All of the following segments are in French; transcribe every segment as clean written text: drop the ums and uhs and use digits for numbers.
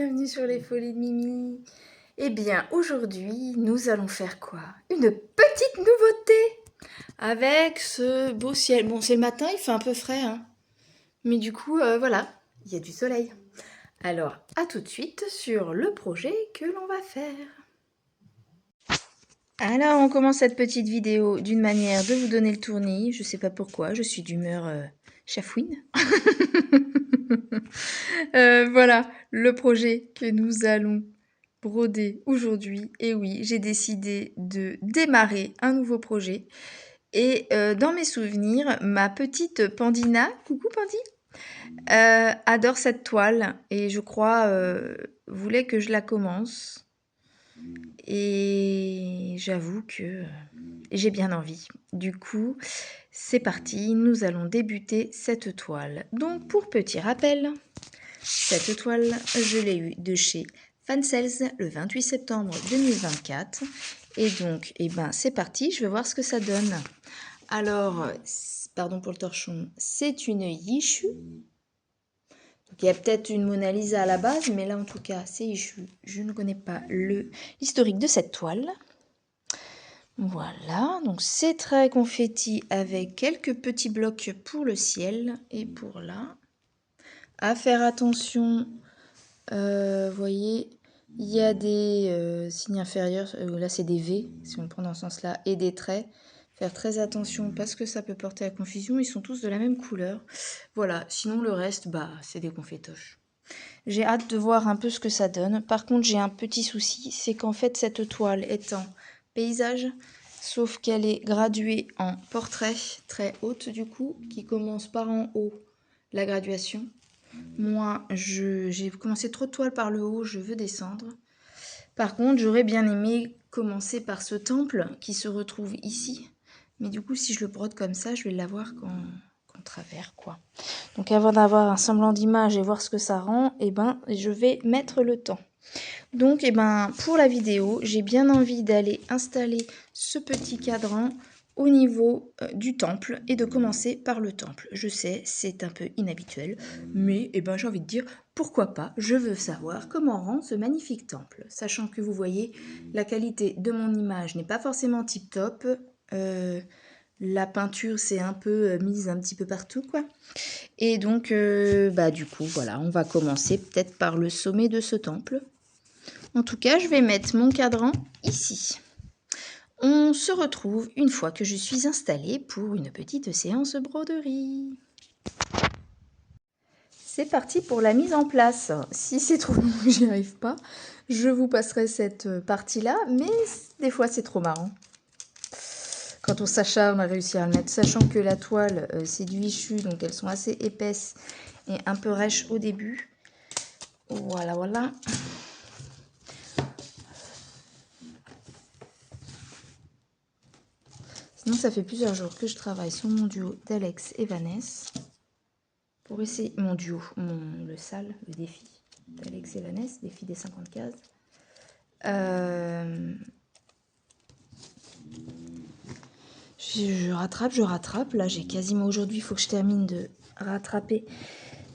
bienvenue sur les folies de Mimi. Eh bien, aujourd'hui, nous allons faire quoi? Une petite nouveauté avec ce beau ciel. Bon, c'est le matin, il fait un peu frais, hein. Mais du coup, voilà, il y a du soleil. Alors, à tout de suite sur le projet que l'on va faire. Alors, on commence cette petite vidéo d'une manière de vous donner le tournis. Je sais pas pourquoi, je suis d'humeur chafouine. Voilà le projet que nous allons broder aujourd'hui. Et oui, j'ai décidé de démarrer un nouveau projet. Et dans mes souvenirs, ma petite Pandina, coucou Pandi, adore cette toile et je crois voulait que je la commence. Et j'avoue que j'ai bien envie. Du coup, c'est parti, nous allons débuter cette toile. Donc pour petit rappel, cette toile, je l'ai eue de chez Fancels le 28 septembre 2024. Et donc, c'est parti, je vais voir ce que ça donne. Alors, pardon pour le torchon, c'est une Yishu. Donc, il y a peut-être une Mona Lisa à la base, mais là en tout cas, c'est Yishu. Je ne connais pas l'historique de cette toile. Voilà, donc c'est très confetti avec quelques petits blocs pour le ciel et pour là. À faire attention, vous voyez, il y a des signes inférieurs, là c'est des V, si on le prend dans ce sens-là, et des traits. Faire très attention parce que ça peut porter à confusion, ils sont tous de la même couleur. Voilà, sinon le reste, c'est des confétoches. J'ai hâte de voir un peu ce que ça donne. Par contre, j'ai un petit souci, c'est qu'en fait, cette toile est en paysage, sauf qu'elle est graduée en portrait, très haute du coup, qui commence par en haut la graduation. Moi, j'ai commencé trop de toiles par le haut, je veux descendre. Par contre, j'aurais bien aimé commencer par ce temple qui se retrouve ici. Mais du coup, si je le brode comme ça, je vais l'avoir qu'en travers, quoi. Donc avant d'avoir un semblant d'image et voir ce que ça rend, je vais mettre le temps. Donc pour la vidéo, j'ai bien envie d'aller installer ce petit cadran au niveau du temple et de commencer par le temple. Je sais, c'est un peu inhabituel, mais j'ai envie de dire, pourquoi pas, je veux savoir comment rend ce magnifique temple. Sachant que vous voyez, la qualité de mon image n'est pas forcément tip-top, la peinture s'est un peu mise un petit peu partout, quoi. Et donc, du coup, voilà, on va commencer peut-être par le sommet de ce temple. En tout cas, je vais mettre mon cadran ici. On se retrouve une fois que je suis installée pour une petite séance broderie. C'est parti pour la mise en place. Si c'est trop long que j'y arrive pas, je vous passerai cette partie-là, mais des fois c'est trop marrant. Quand on s'acharne à réussir à le mettre, sachant que la toile, c'est du Yishu, donc elles sont assez épaisses et un peu rêches au début. Voilà, voilà. Sinon, ça fait plusieurs jours que je travaille sur mon duo d'Alex et Vanessa. Pour essayer mon duo, le sale, le défi d'Alex et Vanessa, défi des 50 cases. Je rattrape. Là, j'ai quasiment aujourd'hui, il faut que je termine de rattraper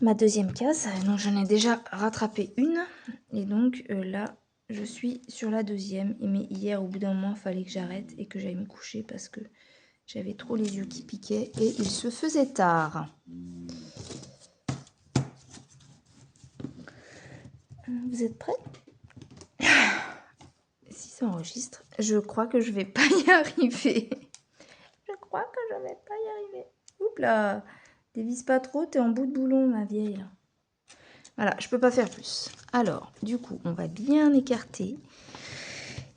ma deuxième case. Donc, j'en ai déjà rattrapé une. Et donc, là, je suis sur la deuxième. Mais hier, au bout d'un moment, il fallait que j'arrête et que j'aille me coucher parce que j'avais trop les yeux qui piquaient et il se faisait tard. Vous êtes prêts? Si ça enregistre, je crois que je vais pas y arriver. Oups là, dévisse pas trop, t'es en bout de boulon, ma vieille. Là. Voilà, je peux pas faire plus. Alors, du coup, on va bien écarter.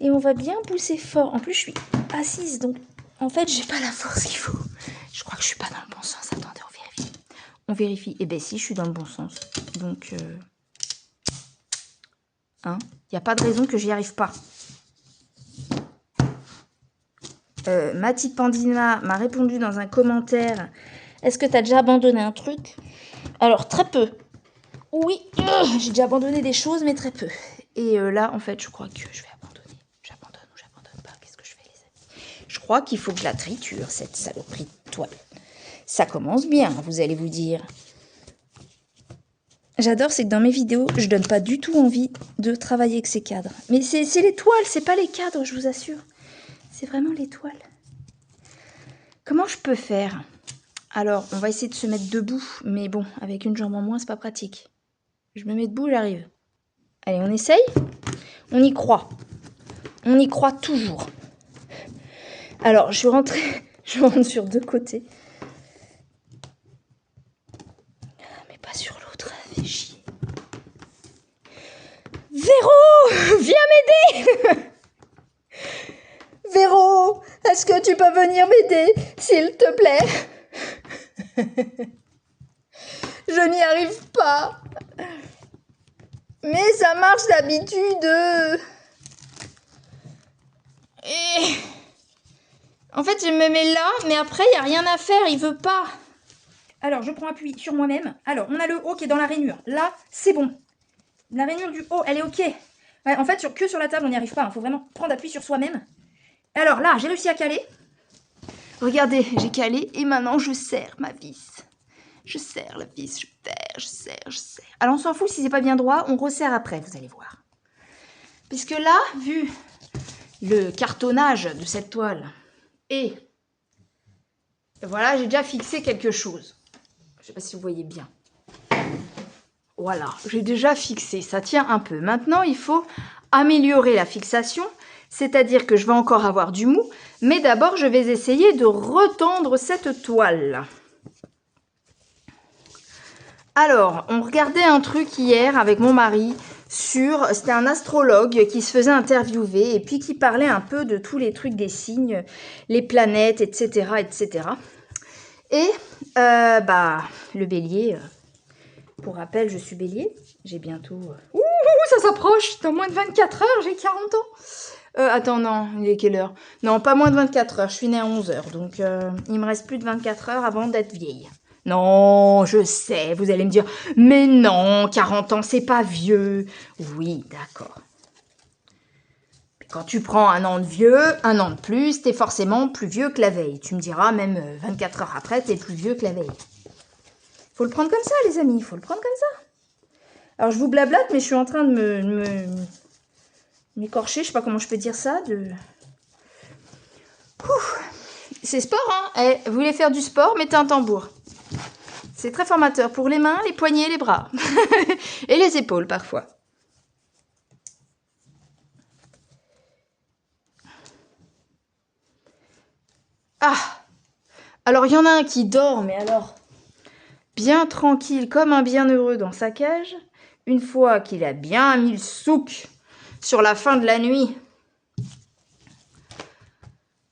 Et on va bien pousser fort. En plus, je suis assise, donc en fait, j'ai pas la force qu'il faut. Je crois que je suis pas dans le bon sens. Attendez, on vérifie. On vérifie. Eh ben si, je suis dans le bon sens. Donc, il n'y a pas de raison que j'y arrive pas. Ma petite Pandina m'a répondu dans un commentaire. Est-ce que tu as déjà abandonné un truc? Alors, très peu. Oui, j'ai déjà abandonné des choses, mais très peu. Et là, en fait, je crois que je vais abandonner. J'abandonne ou j'abandonne pas. Qu'est-ce que je fais, les amis? Je crois qu'il faut que je la triture, cette saloperie de toile. Ça commence bien, vous allez vous dire. j'adore, c'est que dans mes vidéos, je donne pas du tout envie de travailler avec ces cadres. Mais c'est les toiles, c'est pas les cadres, je vous assure. C'est vraiment les toiles. Comment je peux faire? Alors, on va essayer de se mettre debout, mais bon, avec une jambe en moins, c'est pas pratique. Je me mets debout, j'arrive. Allez, on essaye? On y croit. On y croit toujours. Alors, je rentre sur 2 côtés. Mais pas sur l'autre, fait chier. Véro, viens m'aider. Véro, est-ce que tu peux venir m'aider, s'il te plaît? Je n'y arrive pas. Mais ça marche d'habitude. Et... En fait, je me mets là, mais après, il n'y a rien à faire, il veut pas. Alors, je prends appui sur moi-même. Alors, on a le haut qui est dans la rainure. Là, c'est bon. La rainure du haut, elle est OK. Ouais, en fait, que sur la table, on n'y arrive pas. Il faut vraiment prendre appui sur soi-même. Alors là, j'ai réussi à caler. Regardez, j'ai calé et maintenant, je serre ma vis. Je serre la vis, je serre. Alors, on s'en fout si c'est pas bien droit, on resserre après, vous allez voir. Puisque là, vu le cartonnage de cette toile, et voilà, j'ai déjà fixé quelque chose. Je ne sais pas si vous voyez bien. Voilà, j'ai déjà fixé, ça tient un peu. Maintenant, il faut améliorer la fixation, c'est-à-dire que je vais encore avoir du mou, mais d'abord, je vais essayer de retendre cette toile. Alors, on regardait un truc hier avec mon mari c'était un astrologue qui se faisait interviewer et puis qui parlait un peu de tous les trucs des signes, les planètes, etc., etc. Et, le bélier, pour rappel, je suis bélier, j'ai bientôt... Ouh, ça s'approche, dans moins de 24 heures, j'ai 40 ans. Attends, non, il est quelle heure? Non, pas moins de 24 heures, je suis née à 11 heures, donc il me reste plus de 24 heures avant d'être vieille. Non, je sais, vous allez me dire, mais non, 40 ans, c'est pas vieux. Oui, d'accord. Quand tu prends un an de vieux, un an de plus, t'es forcément plus vieux que la veille. Tu me diras, même 24 heures après, t'es plus vieux que la veille. Faut le prendre comme ça, les amis, il faut le prendre comme ça. Alors, je vous blablate, mais je suis en train de m'écorcher, je sais pas comment je peux dire ça, C'est sport, hein. Vous voulez faire du sport, mettez un tambour. C'est très formateur pour les mains, les poignets, les bras. Et les épaules, parfois. Ah! Alors, il y en a un qui dort, mais alors... bien tranquille, comme un bienheureux dans sa cage. Une fois qu'il a bien mis le souk sur la fin de la nuit.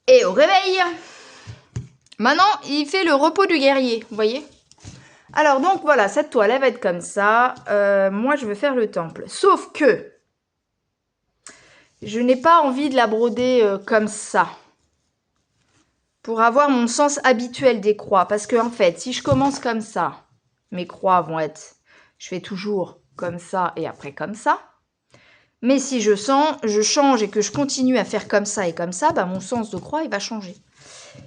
Et au réveil! Maintenant, il fait le repos du guerrier, vous voyez? Alors donc voilà, cette toile, elle va être comme ça. Moi, je veux faire le temple. Sauf que je n'ai pas envie de la broder comme ça. Pour avoir mon sens habituel des croix. Parce que en fait, si je commence comme ça, mes croix vont être... je fais toujours comme ça et après comme ça. Mais si je change et que je continue à faire comme ça et comme ça, bah mon sens de croix, il va changer.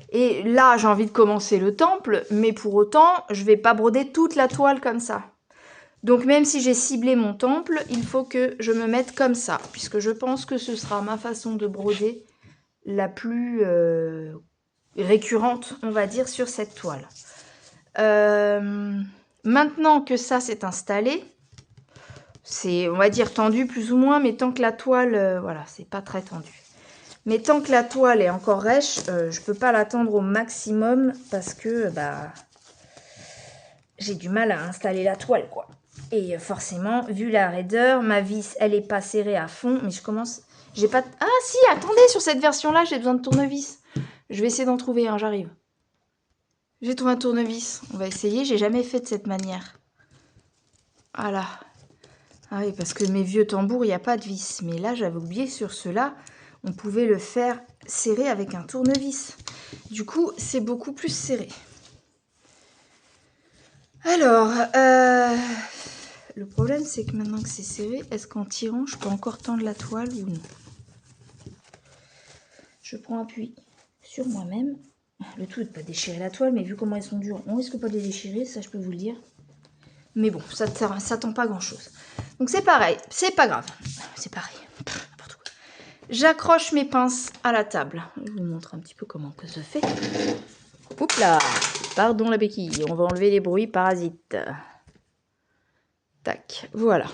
Et là, j'ai envie de commencer le temple, mais pour autant, je vais pas broder toute la toile comme ça. Donc même si j'ai ciblé mon temple, il faut que je me mette comme ça, puisque je pense que ce sera ma façon de broder la plus récurrente, on va dire, sur cette toile. Maintenant que ça s'est installé, c'est, on va dire, tendu plus ou moins, mais tant que la toile, voilà, c'est pas très tendu. Mais tant que la toile est encore rêche, je peux pas la tendre au maximum parce que, j'ai du mal à installer la toile, quoi. Et forcément, vu la raideur, ma vis, elle est pas serrée à fond, mais je commence... j'ai pas... Ah si, attendez, sur cette version-là, j'ai besoin de tournevis. Je vais essayer d'en trouver un, j'arrive. J'ai trouvé un tournevis. On va essayer, j'ai jamais fait de cette manière. Voilà. Ah oui, parce que mes vieux tambours, il n'y a pas de vis. Mais là, j'avais oublié sur ceux-là, on pouvait le faire serrer avec un tournevis. Du coup, c'est beaucoup plus serré. Alors, le problème, c'est que maintenant que c'est serré, est-ce qu'en tirant, je peux encore tendre la toile ou non? Je prends appui sur moi-même. Le tout est de ne pas déchirer la toile, mais vu comment elles sont dures, on risque pas de les déchirer, ça je peux vous le dire. Mais bon, ça tend pas grand-chose. Donc c'est pareil, c'est pas grave. C'est pareil, n'importe quoi. J'accroche mes pinces à la table. Je vous montre un petit peu comment que je fais. Oups là, pardon la béquille. On va enlever les bruits parasites. Tac, voilà.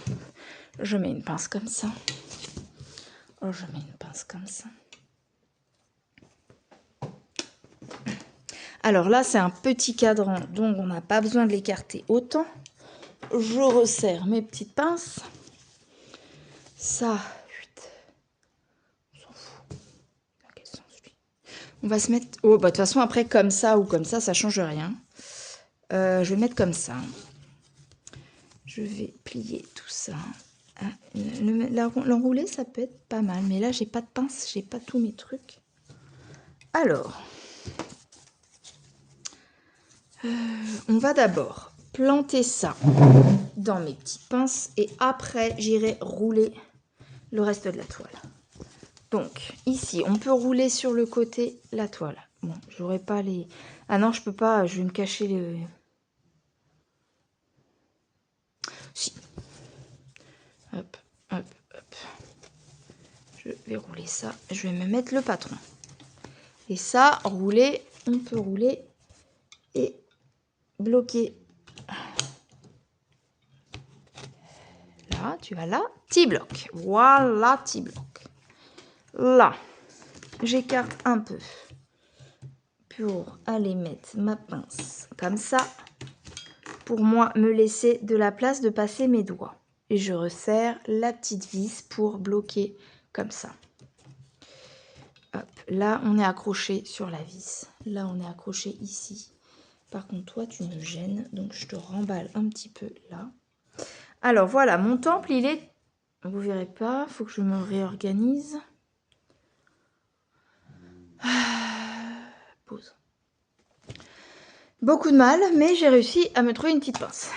Je mets une pince comme ça. Oh, je mets une pince comme ça. Alors là, c'est un petit cadran, donc on n'a pas besoin de l'écarter autant. Je resserre mes petites pinces. Ça, on s'en fout. Dans quel sens, lui ? On va se mettre... Oh, bah de toute façon, après, comme ça ou comme ça change rien. Je vais mettre comme ça. Je vais plier tout ça. L'enrouler, ça peut être pas mal. Mais là, j'ai pas de pince, j'ai pas tous mes trucs. Alors... on va d'abord planter ça dans mes petites pinces et après j'irai rouler le reste de la toile. Donc ici on peut rouler sur le côté la toile. Bon, j'aurais pas les... Ah non, je peux pas, je vais me cacher les... Si. Hop, hop, hop. Je vais rouler ça, je vais me mettre le patron. Et ça, rouler, on peut rouler et bloquer. Là, tu vas là, T-bloc. Voilà, T-bloc. Là, j'écarte un peu pour aller mettre ma pince comme ça. Pour moi, me laisser de la place de passer mes doigts. Et je resserre la petite vis pour bloquer comme ça. Hop, là, on est accroché sur la vis. Là, on est accroché ici. Par contre, toi, tu me gênes. Donc, je te remballe un petit peu là. Alors, voilà, mon temple, il est... Vous verrez pas, il faut que je me réorganise. Pause. Beaucoup de mal, mais j'ai réussi à me trouver une petite pince.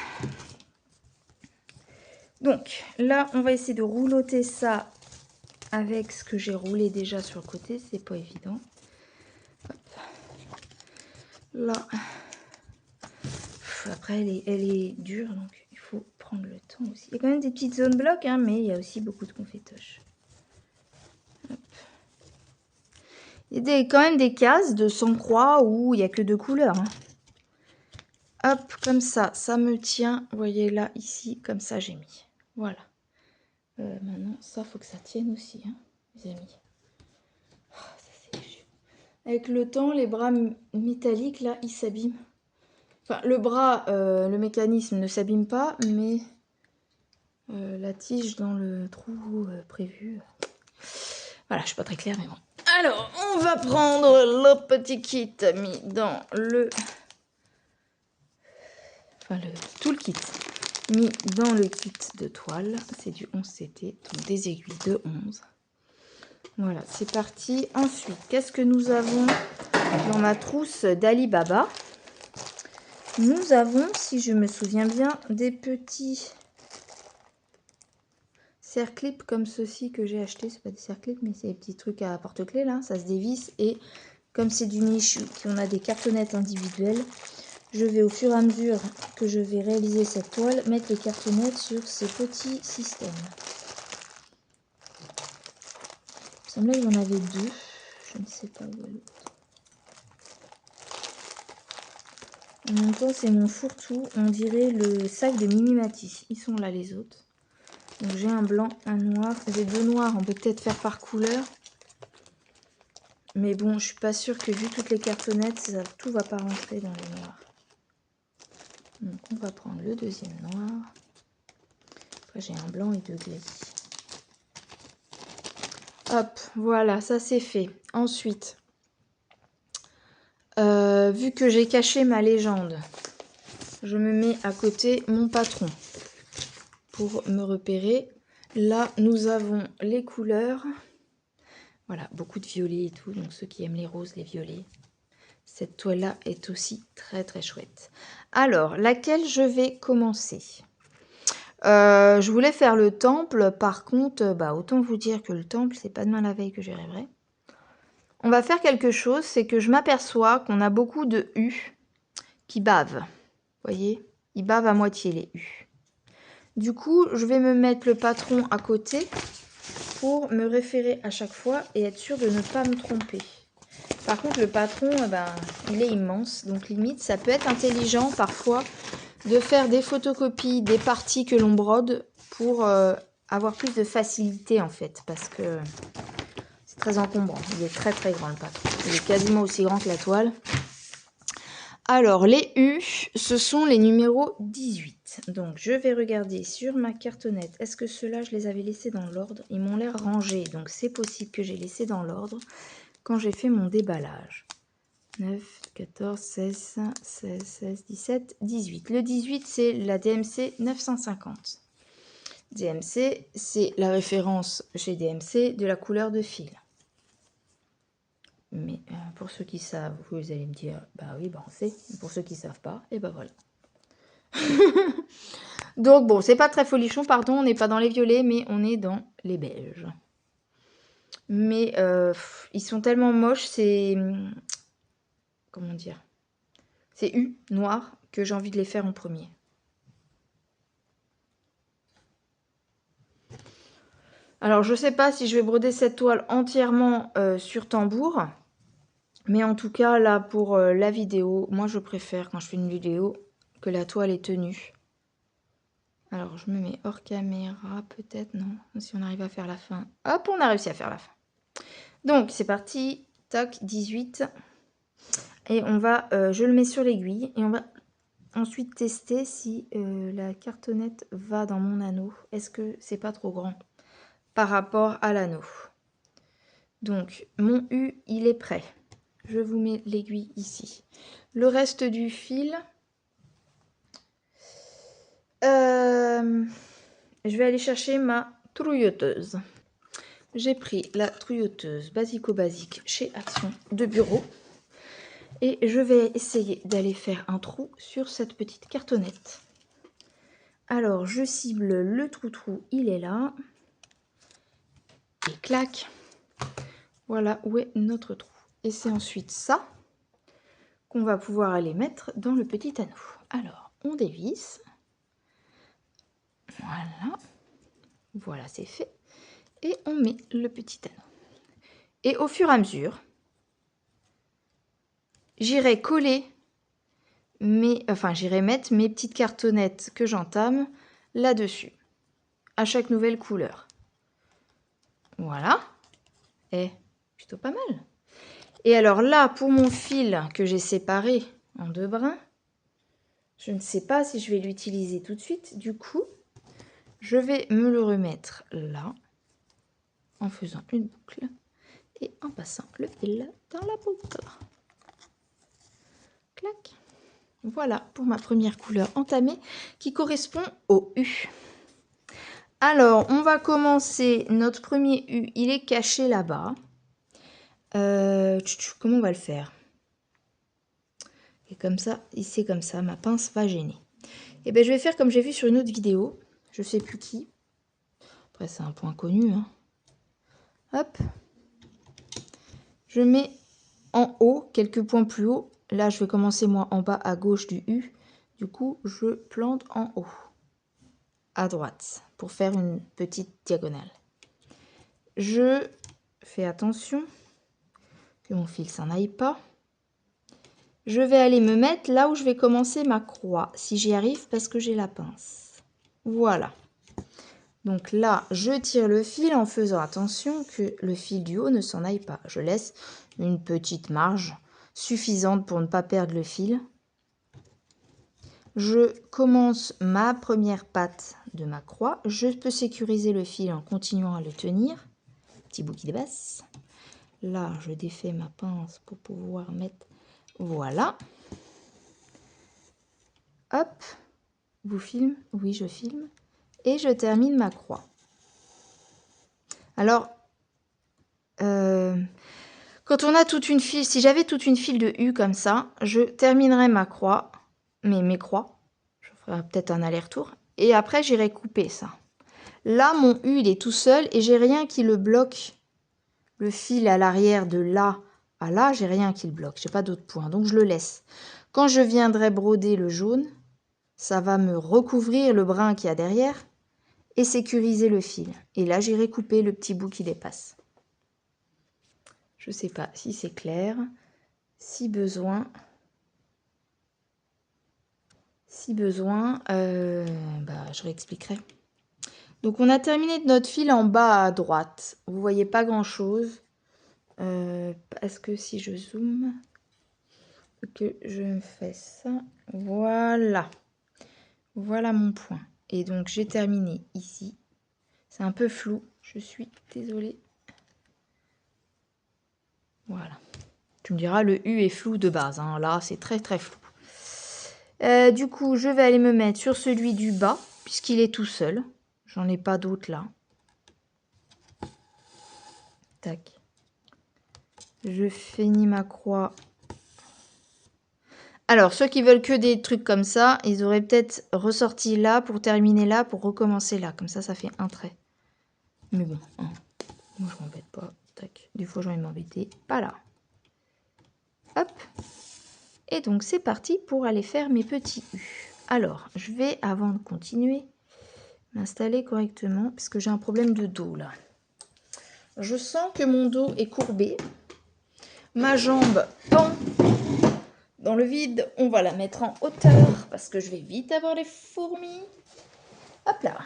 Donc, là, on va essayer de rouloter ça avec ce que j'ai roulé déjà sur le côté. C'est pas évident. Hop. Là. Après, elle est dure, donc il faut prendre le temps aussi. Il y a quand même des petites zones blocs, hein, mais il y a aussi beaucoup de confétoches. Hop. Il y a quand même des cases de sans-croix où il n'y a que deux couleurs. Hein. Hop, comme ça me tient. Vous voyez là, ici, comme ça, j'ai mis. Voilà. Maintenant, ça, faut que ça tienne aussi, hein, les amis. Oh, ça, c'est chiant. Avec le temps, les bras métalliques, là, ils s'abîment. Enfin, le bras, le mécanisme ne s'abîme pas, mais la tige dans le trou prévu. Voilà, je suis pas très claire, mais bon. Alors, on va prendre le petit kit mis dans le... Enfin, tout le kit mis dans le kit de toile. C'est du 11 CT, donc des aiguilles de 11. Voilà, c'est parti. Ensuite, qu'est-ce que nous avons dans ma trousse d'Ali Baba? Nous avons, si je me souviens bien, des petits serre-clips comme ceci que j'ai acheté. C'est pas des serre-clips, mais c'est des petits trucs à porte-clés là. Ça se dévisse et comme c'est du niche, qu'on a des cartonnettes individuelles, je vais au fur et à mesure que je vais réaliser cette toile mettre les cartonnettes sur ces petits systèmes. Il me semblait que j'en avais deux. Je ne sais pas où est l'autre. En même temps, c'est mon fourre-tout. On dirait le sac de Mimi Matisse. Ils sont là, les autres. Donc, j'ai un blanc, un noir. J'ai deux noirs. On peut peut-être faire par couleur. Mais bon, je suis pas sûre que vu toutes les cartonnettes, ça, tout va pas rentrer dans les noirs. Donc, on va prendre le deuxième noir. Après, j'ai un blanc et deux gris. Hop, voilà, ça c'est fait. Ensuite... vu que j'ai caché ma légende, je me mets à côté mon patron pour me repérer. Là, nous avons les couleurs. Voilà, beaucoup de violets et tout. Donc, ceux qui aiment les roses, les violets. Cette toile-là est aussi très, très chouette. Alors, laquelle je vais commencer? Je voulais faire le temple. Par contre, autant vous dire que le temple, c'est pas demain la veille que j'y rêverai. On va faire quelque chose, c'est que je m'aperçois qu'on a beaucoup de U qui bavent. Vous voyez? ils bavent à moitié les U. Du coup, je vais me mettre le patron à côté pour me référer à chaque fois et être sûre de ne pas me tromper. Par contre, le patron, il est immense, donc limite, ça peut être intelligent parfois de faire des photocopies des parties que l'on brode pour avoir plus de facilité en fait, parce que c'est très encombrant. Il est très très grand le patron. Il est quasiment aussi grand que la toile. Alors, les U, ce sont les numéros 18. Donc, je vais regarder sur ma cartonnette. Est-ce que ceux-là, je les avais laissés dans l'ordre? Ils m'ont l'air rangés, donc c'est possible que j'ai laissé dans l'ordre quand j'ai fait mon déballage. 9, 14, 16, 16, 16, 17, 18. Le 18, c'est la DMC 950. DMC, c'est la référence chez DMC de la couleur de fil. Mais pour ceux qui savent, vous allez me dire, bah oui, bah on sait. Pour ceux qui ne savent pas, et bah voilà. Donc bon, c'est pas très folichon, pardon, on n'est pas dans les violets, mais on est dans les beiges. Mais ils sont tellement moches, c'est... Comment dire? C'est U, noir, que j'ai envie de les faire en premier. Alors, je sais pas si je vais broder cette toile entièrement sur tambour. Mais en tout cas, là, pour la vidéo, moi, je préfère, quand je fais une vidéo, que la toile est tenue. Alors, je me mets hors caméra, peut-être, non? Si on arrive à faire la fin. Hop, on a réussi à faire la fin. Donc, c'est parti. Tac, 18. Et on va, je le mets sur l'aiguille. Et on va ensuite tester si la cartonnette va dans mon anneau. Est-ce que c'est pas trop grand par rapport à l'anneau? Donc, mon U, il est prêt. Je vous mets l'aiguille ici. Le reste du fil, je vais aller chercher ma trouilleuse. J'ai pris la trouilleuse basico-basique chez Action de bureau. Et je vais essayer d'aller faire un trou sur cette petite cartonnette. Alors, je cible le trou-trou, il est là. Et clac. Voilà où est notre trou. Et c'est ensuite ça qu'on va pouvoir aller mettre dans le petit anneau. Alors, on dévisse. Voilà. Voilà, c'est fait. Et on met le petit anneau. Et au fur et à mesure, j'irai coller j'irai mettre mes petites cartonnettes que j'entame là-dessus, à chaque nouvelle couleur. Voilà. Et plutôt pas mal. Et alors là, pour mon fil que j'ai séparé en deux brins, je ne sais pas si je vais l'utiliser tout de suite. Du coup, je vais me le remettre là, en faisant une boucle et en passant le fil dans la boucle. Clac. Voilà pour ma première couleur entamée qui correspond au U. Alors, on va commencer. Notre premier U, il est caché là-bas. Comment on va le faire? Et comme ça, c'est comme ça, ma pince va gêner. Et bien, je vais faire comme j'ai vu sur une autre vidéo. Je sais plus qui. Après, c'est un point connu. Hein. Hop. Je mets en haut, quelques points plus haut. Là, je vais commencer moi en bas à gauche du U. Du coup, je plante en haut, à droite, pour faire une petite diagonale. Je fais attention que mon fil s'en aille pas. Je vais aller me mettre là où je vais commencer ma croix, si j'y arrive parce que j'ai la pince. Voilà. Donc là, je tire le fil en faisant attention que le fil du haut ne s'en aille pas. Je laisse une petite marge suffisante pour ne pas perdre le fil. Je commence ma première patte de ma croix. Je peux sécuriser le fil en continuant à le tenir. Petit bout qui dépasse. Là, je défais ma pince pour pouvoir mettre... Voilà. Hop. Vous filmez? Oui, je filme. Et je termine ma croix. Alors, quand on a toute une file, si j'avais toute une file de U comme ça, je terminerais ma croix, mes croix. Je ferai peut-être un aller-retour. Et après, j'irai couper ça. Là, mon U, il est tout seul et j'ai rien qui le bloque. Le fil à l'arrière de là à là, j'ai rien qui le bloque. J'ai pas d'autres points, donc je le laisse. Quand je viendrai broder le jaune, ça va me recouvrir le brin qu'il y a derrière et sécuriser le fil. Et là, j'irai couper le petit bout qui dépasse. Je ne sais pas si c'est clair. Si besoin, je réexpliquerai. Donc, on a terminé notre fil en bas à droite. Vous voyez pas grand-chose. Est-ce que si je zoome, que je me fais ça, voilà. Voilà mon point. Et donc, j'ai terminé ici. C'est un peu flou. Je suis désolée. Voilà. Tu me diras, le U est flou de base. Hein. Là, c'est très très flou. Du coup, je vais aller me mettre sur celui du bas, puisqu'il est tout seul. J'en ai pas d'autre là. Tac. Je finis ma croix. Alors, ceux qui veulent que des trucs comme ça, ils auraient peut-être ressorti là pour terminer là, pour recommencer là. Comme ça fait un trait. Mais bon, hein. Moi je m'embête pas. Tac. Des fois j'ai envie de m'embêter. Pas là. Hop. Et donc c'est parti pour aller faire mes petits U. Alors, je vais, avant de continuer, m'installer correctement, parce que j'ai un problème de dos là. Je sens que mon dos est courbé. Ma jambe pend dans le vide. On va la mettre en hauteur, parce que je vais vite avoir les fourmis. Hop là.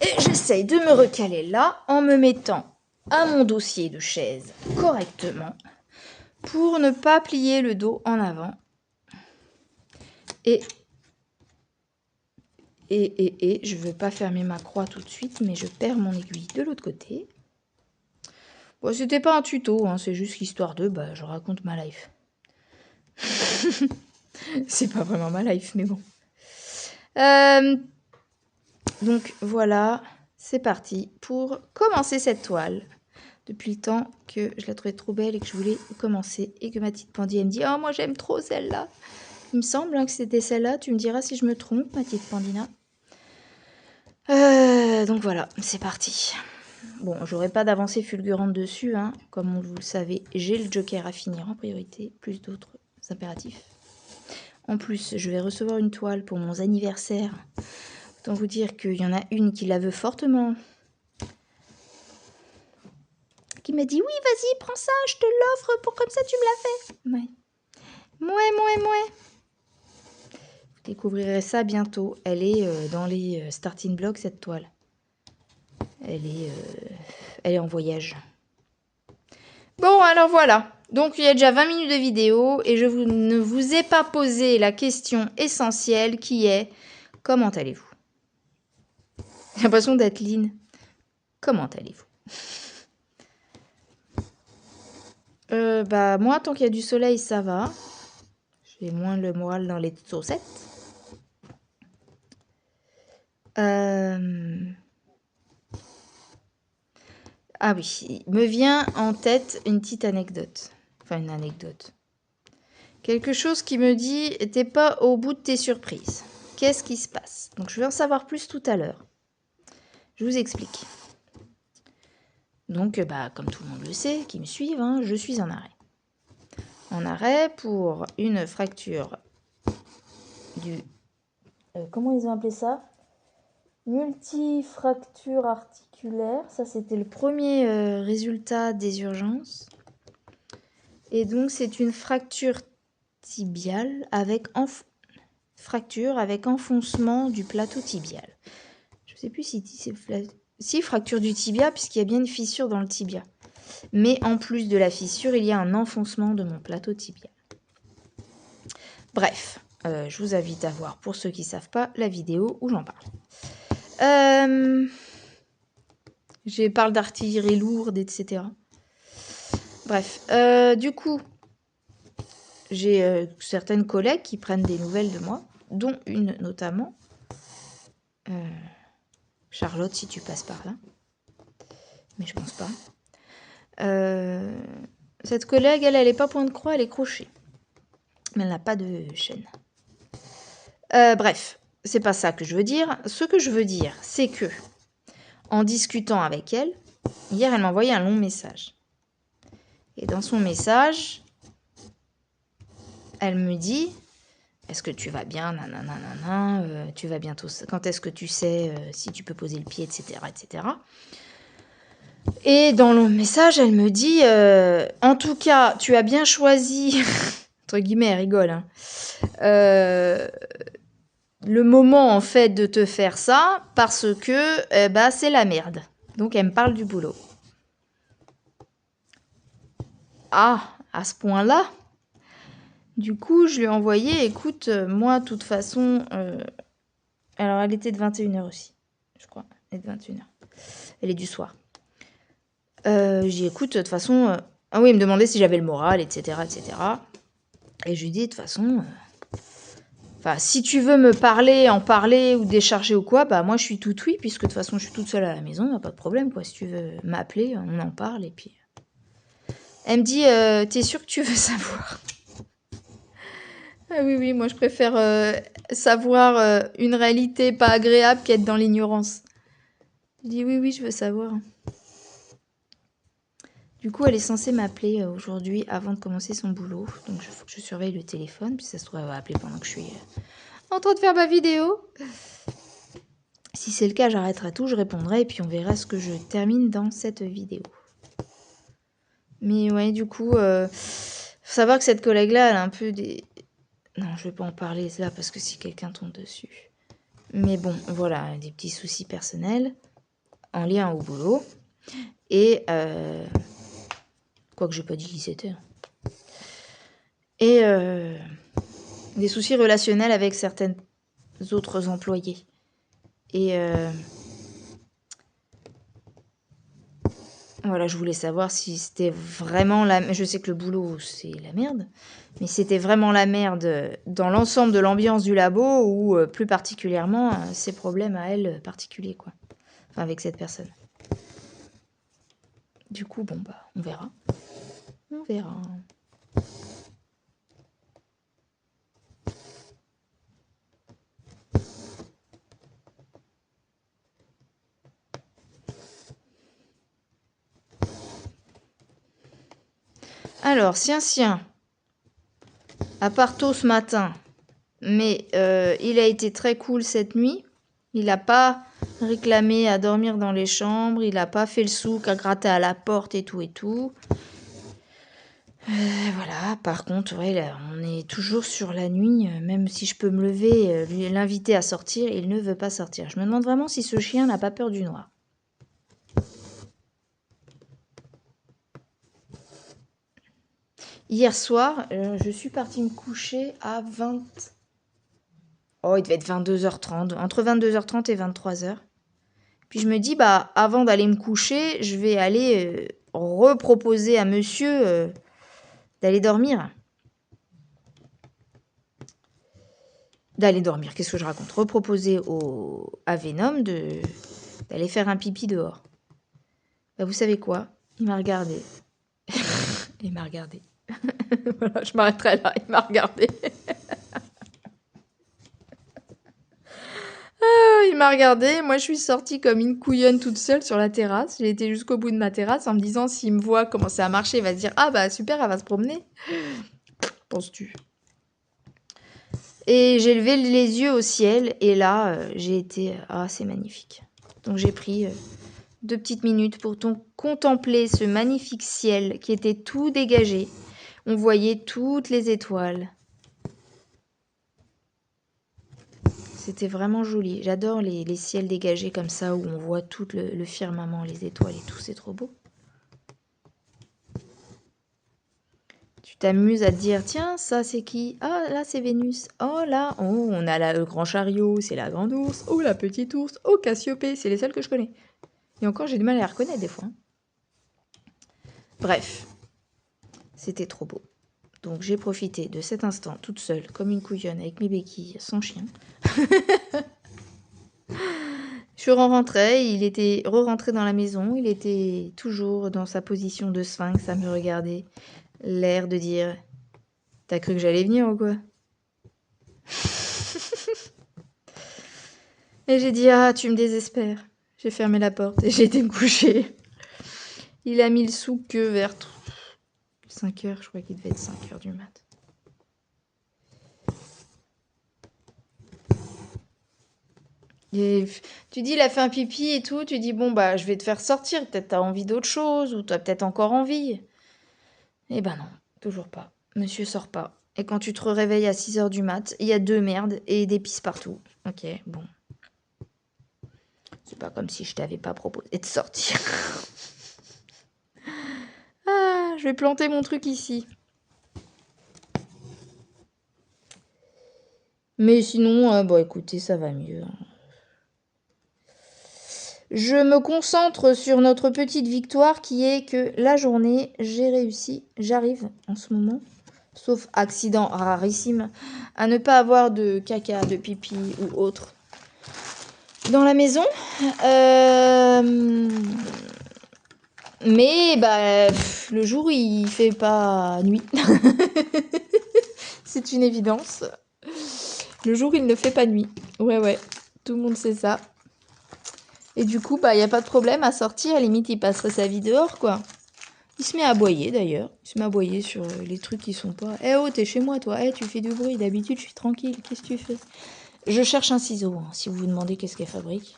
Et j'essaye de me recaler là, en me mettant à mon dossier de chaise correctement, pour ne pas plier le dos en avant. Et je ne veux pas fermer ma croix tout de suite, mais je perds mon aiguille de l'autre côté. Bon, c'était pas un tuto, hein, c'est juste l'histoire de, je raconte ma life. C'est pas vraiment ma life, mais bon. Donc voilà, c'est parti pour commencer cette toile. Depuis le temps que je la trouvais trop belle et que je voulais commencer, et que ma petite Pandy, elle me dit « Oh, moi j'aime trop celle-là ». Il me semble que c'était celle-là, tu me diras si je me trompe, ma petite Pandina. Donc voilà, c'est parti. Bon, j'aurai pas d'avancée fulgurante dessus, hein. Comme vous le savez, j'ai le joker à finir en priorité, plus d'autres impératifs. En plus, je vais recevoir une toile pour mon anniversaire. Autant vous dire qu'il y en a une qui la veut fortement. Qui m'a dit, oui, vas-y, prends ça, je te l'offre, pour comme ça tu me la fais. Ouais. Mouais. Vous découvrirez ça bientôt. Elle est dans les starting blocks, cette toile. Elle est en voyage. Bon, alors voilà. Donc, il y a déjà 20 minutes de vidéo et je ne vous ai pas posé la question essentielle qui est « Comment allez-vous » J'ai l'impression d'être Lynn. Comment allez-vous? Moi, tant qu'il y a du soleil, ça va. J'ai moins le moral dans les chaussettes. Ah oui, il me vient en tête une petite anecdote. Enfin, une anecdote. Quelque chose qui me dit, t'es pas au bout de tes surprises. Qu'est-ce qui se passe? Donc, je vais en savoir plus tout à l'heure. Je vous explique. Donc, comme tout le monde le sait, qui me suivent, hein, je suis en arrêt. En arrêt pour une fracture du... comment ils ont appelé ça? Multifracture articulaire. Ça, c'était le premier résultat des urgences. Et donc, c'est une fracture tibiale avec fracture avec enfoncement du plateau tibial. Je ne sais plus si c'est fracture du tibia, puisqu'il y a bien une fissure dans le tibia. Mais en plus de la fissure, il y a un enfoncement de mon plateau tibial. Bref, je vous invite à voir, pour ceux qui ne savent pas, la vidéo où j'en parle. Je parle d'artillerie lourde, etc. Bref, du coup, j'ai certaines collègues qui prennent des nouvelles de moi, dont une notamment. Charlotte, si tu passes par là. Mais je pense pas. Cette collègue, elle est pas point de croix, elle est crochet. Mais elle n'a pas de chaîne. Bref, c'est pas ça que je veux dire. Ce que je veux dire, c'est que, en discutant avec elle, hier, elle m'a envoyé un long message. Et dans son message, elle me dit Est-ce que tu vas bien, nanana, tu vas bientôt... Quand est-ce que tu sais si tu peux poser le pied, etc., etc. Et dans le message, elle me dit, en tout cas, tu as bien choisi, entre guillemets, elle rigole, hein, le moment en fait de te faire ça parce que bah, c'est la merde. Donc elle me parle du boulot. Ah, à ce point-là. Du coup, je lui ai envoyé, écoute, moi, de toute façon... alors, elle était de 21h aussi, je crois. Elle est de 21h. Elle est du soir. J'ai dit, écoute, de toute façon... ah oui, il me demandait si j'avais le moral, etc., etc. Et je lui ai dit, de toute façon... Enfin, si tu veux me parler, en parler ou décharger ou quoi, bah moi je suis toute oui, puisque de toute façon je suis toute seule à la maison, y a pas de problème quoi. Si tu veux m'appeler, on en parle et puis... Elle me dit, t'es sûre que tu veux savoir? Ah oui, oui, moi je préfère savoir une réalité pas agréable qu'être dans l'ignorance. Je dis oui, oui, je veux savoir. Du coup, elle est censée m'appeler aujourd'hui avant de commencer son boulot. Donc il faut que je surveille le téléphone, puis ça se trouve, elle va appeler pendant que je suis en train de faire ma vidéo. Si c'est le cas, j'arrêterai tout, je répondrai et puis on verra ce que je termine dans cette vidéo. Mais ouais, du coup, faut savoir que cette collègue-là, elle a un peu des... Non, je vais pas en parler là parce que si quelqu'un tombe dessus. Mais bon, voilà, des petits soucis personnels en lien au boulot. Et... Quoique j'ai pas dit qui c'était. Et des soucis relationnels avec certaines autres employés. Et... Voilà, je voulais savoir si c'était vraiment la... Je sais que le boulot, c'est la merde. Mais c'était vraiment la merde dans l'ensemble de l'ambiance du labo ou plus particulièrement ses problèmes à elle particuliers, quoi. Enfin, avec cette personne. Du coup, bon, bah, on verra. On verra. Alors, sien. À part tôt ce matin, mais il a été très cool cette nuit. Il n'a pas réclamé à dormir dans les chambres. Il n'a pas fait le souk à gratter à la porte et tout et tout. Voilà, par contre, ouais, là, on est toujours sur la nuit. Même si je peux me lever, l'inviter à sortir, il ne veut pas sortir. Je me demande vraiment si ce chien n'a pas peur du noir. Hier soir, je suis partie me coucher à 20... Oh, il devait être 22h30, entre 22h30 et 23h. Puis je me dis, bah, avant d'aller me coucher, je vais aller reproposer à monsieur d'aller dormir. D'aller dormir, qu'est-ce que je raconte? Reproposer à Venom d'aller faire un pipi dehors. Bah, vous savez quoi? Il m'a regardé. Il m'a regardé. Voilà, je m'arrêterai là. Il m'a regardé. Il m'a regardé. Moi, je suis sortie comme une couillonne toute seule sur la terrasse. J'ai été jusqu'au bout de ma terrasse en me disant, s'il me voit commencer à marcher, il va se dire, ah bah super, elle va se promener. Penses-tu? Et j'ai levé les yeux au ciel et là, j'ai été... Ah, c'est magnifique. Donc j'ai pris 2 petites minutes pour contempler ce magnifique ciel qui était tout dégagé. On voyait toutes les étoiles. C'était vraiment joli. J'adore les ciels dégagés comme ça où on voit tout le firmament, les étoiles et tout. C'est trop beau. Tu t'amuses à te dire, tiens, ça c'est qui? Ah, là c'est Vénus. Oh là, oh, on a là le grand chariot, c'est la grande ours. Oh, la petite ours. Oh, Cassiopée, c'est les seuls que je connais. Et encore, j'ai du mal à les reconnaître des fois. Bref, c'était trop beau. Donc j'ai profité de cet instant toute seule, comme une couillonne, avec mes béquilles, sans chien. Je suis rentrée, il était re-rentré dans la maison, il était toujours dans sa position de sphinx à me regarder. L'air de dire, t'as cru que j'allais venir ou quoi? Et j'ai dit, ah, tu me désespères. J'ai fermé la porte et j'ai été me coucher. Il a mis le souk que vers 5h, je crois qu'il devait être 5h du mat. Et tu dis, il a fait un pipi et tout, tu dis, bon, bah, je vais te faire sortir, peut-être t'as envie d'autre chose, ou t'as peut-être encore envie. Eh ben non, toujours pas. Monsieur sort pas. Et quand tu te réveilles à 6 heures du mat, il y a 2 merdes et des pisses partout. Ok, bon. C'est pas comme si je t'avais pas proposé de sortir. Ah, je vais planter mon truc ici. Mais sinon, bon, écoutez, ça va mieux. Je me concentre sur notre petite victoire qui est que la journée, j'ai réussi, j'arrive en ce moment, sauf accident rarissime, à ne pas avoir de caca, de pipi ou autre dans la maison. Mais bah, le jour, il fait pas nuit. C'est une évidence. Le jour, il ne fait pas nuit. Ouais, tout le monde sait ça. Et du coup, bah, il n'y a pas de problème à sortir. À la limite, il passerait sa vie dehors, quoi. Il se met à aboyer, d'ailleurs. Il se met à aboyer sur les trucs qui sont pas... Eh oh, t'es chez moi, toi. Eh, tu fais du bruit. D'habitude, je suis tranquille. Qu'est-ce que tu fais? Je cherche un ciseau, hein, si vous vous demandez qu'est-ce qu'elle fabrique.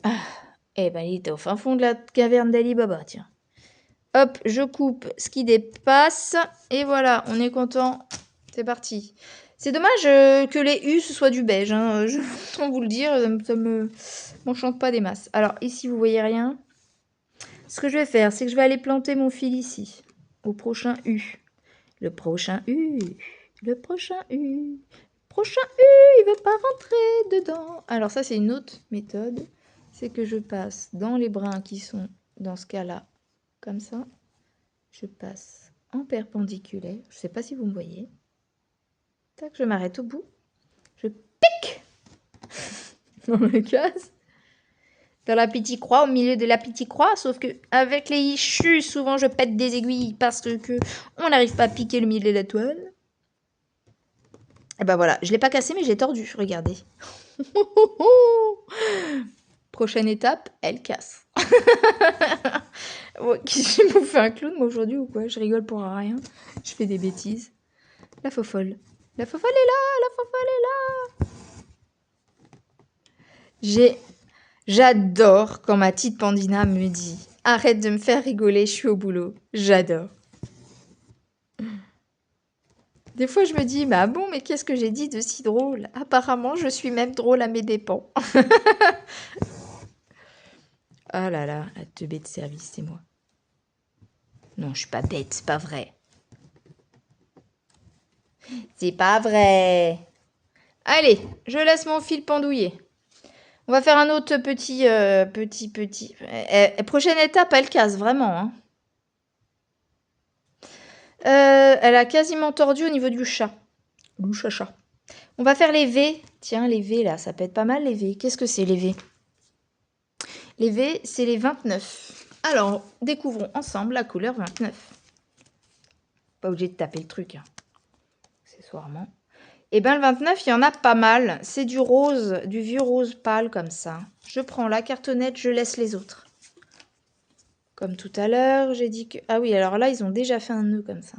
Ah, eh ben, il était au fin fond de la caverne d'Ali Baba, tiens. Hop, je coupe ce qui dépasse. Et voilà, on est content. C'est parti. C'est dommage que les U, ce soit du beige. Hein. Je peux vous le dire, ça m'enchante pas des masses. Alors, ici, vous voyez rien. Ce que je vais faire, c'est que je vais aller planter mon fil ici. Au prochain U. Le prochain U. Le prochain U. Prochain U, il veut pas rentrer dedans. Alors ça, c'est une autre méthode. C'est que je passe dans les brins qui sont dans ce cas-là, comme ça. Je passe en perpendiculaire. Je ne sais pas si vous me voyez. Tac, je m'arrête au bout. Je pique dans le case. Dans la petite croix, au milieu de la petite croix. Sauf que avec les issues, souvent je pète des aiguilles parce que on n'arrive pas à piquer le milieu de la toile. Et ben voilà, je l'ai pas cassé mais j'ai tordu. Regardez. Prochaine étape, elle casse. Je me fais un clown moi aujourd'hui ou quoi? Je rigole pour rien. Je fais des bêtises. La fofolle. La fofolle est là, la fofolle est là. J'adore quand ma petite Pandina me dit « Arrête de me faire rigoler, je suis au boulot. » J'adore. Des fois, je me dis « Bah bon, mais qu'est-ce que j'ai dit de si drôle? Apparemment, je suis même drôle à mes dépens. » Ah là là, la teubée de service, c'est moi. Non, je suis pas bête, c'est pas vrai. C'est pas vrai. Allez, je laisse mon fil pendouiller. On va faire un autre petit... prochaine étape, elle casse, vraiment. Hein. Elle a quasiment tordu au niveau du chat. Le chacha. On va faire les V. Tiens, les V, là, ça peut être pas mal, les V. Qu'est-ce que c'est, les V? Les V, c'est les 29. Alors, découvrons ensemble la couleur 29. Pas obligé de taper le truc, hein, accessoirement. Et bien, le 29, il y en a pas mal. C'est du rose, du vieux rose pâle, comme ça. Je prends la cartonnette, je laisse les autres. Comme tout à l'heure, j'ai dit que... Ah oui, alors là, ils ont déjà fait un nœud comme ça.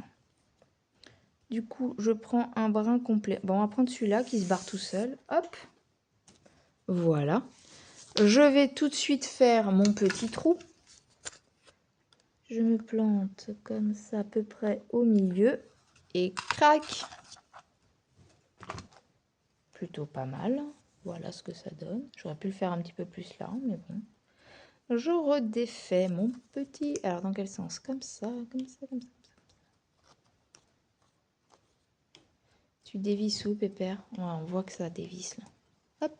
Du coup, je prends un brin complet. Bon, on va prendre celui-là qui se barre tout seul. Hop. Voilà. Je vais tout de suite faire mon petit trou. Je me plante comme ça à peu près au milieu. Et crac. Plutôt pas mal. Voilà ce que ça donne. J'aurais pu le faire un petit peu plus là, mais bon. Je redéfais mon petit... Alors, dans quel sens? Comme ça, comme ça, comme ça. Tu dévisses où, Pépère? Ouais, on voit que ça dévisse, là. Hop.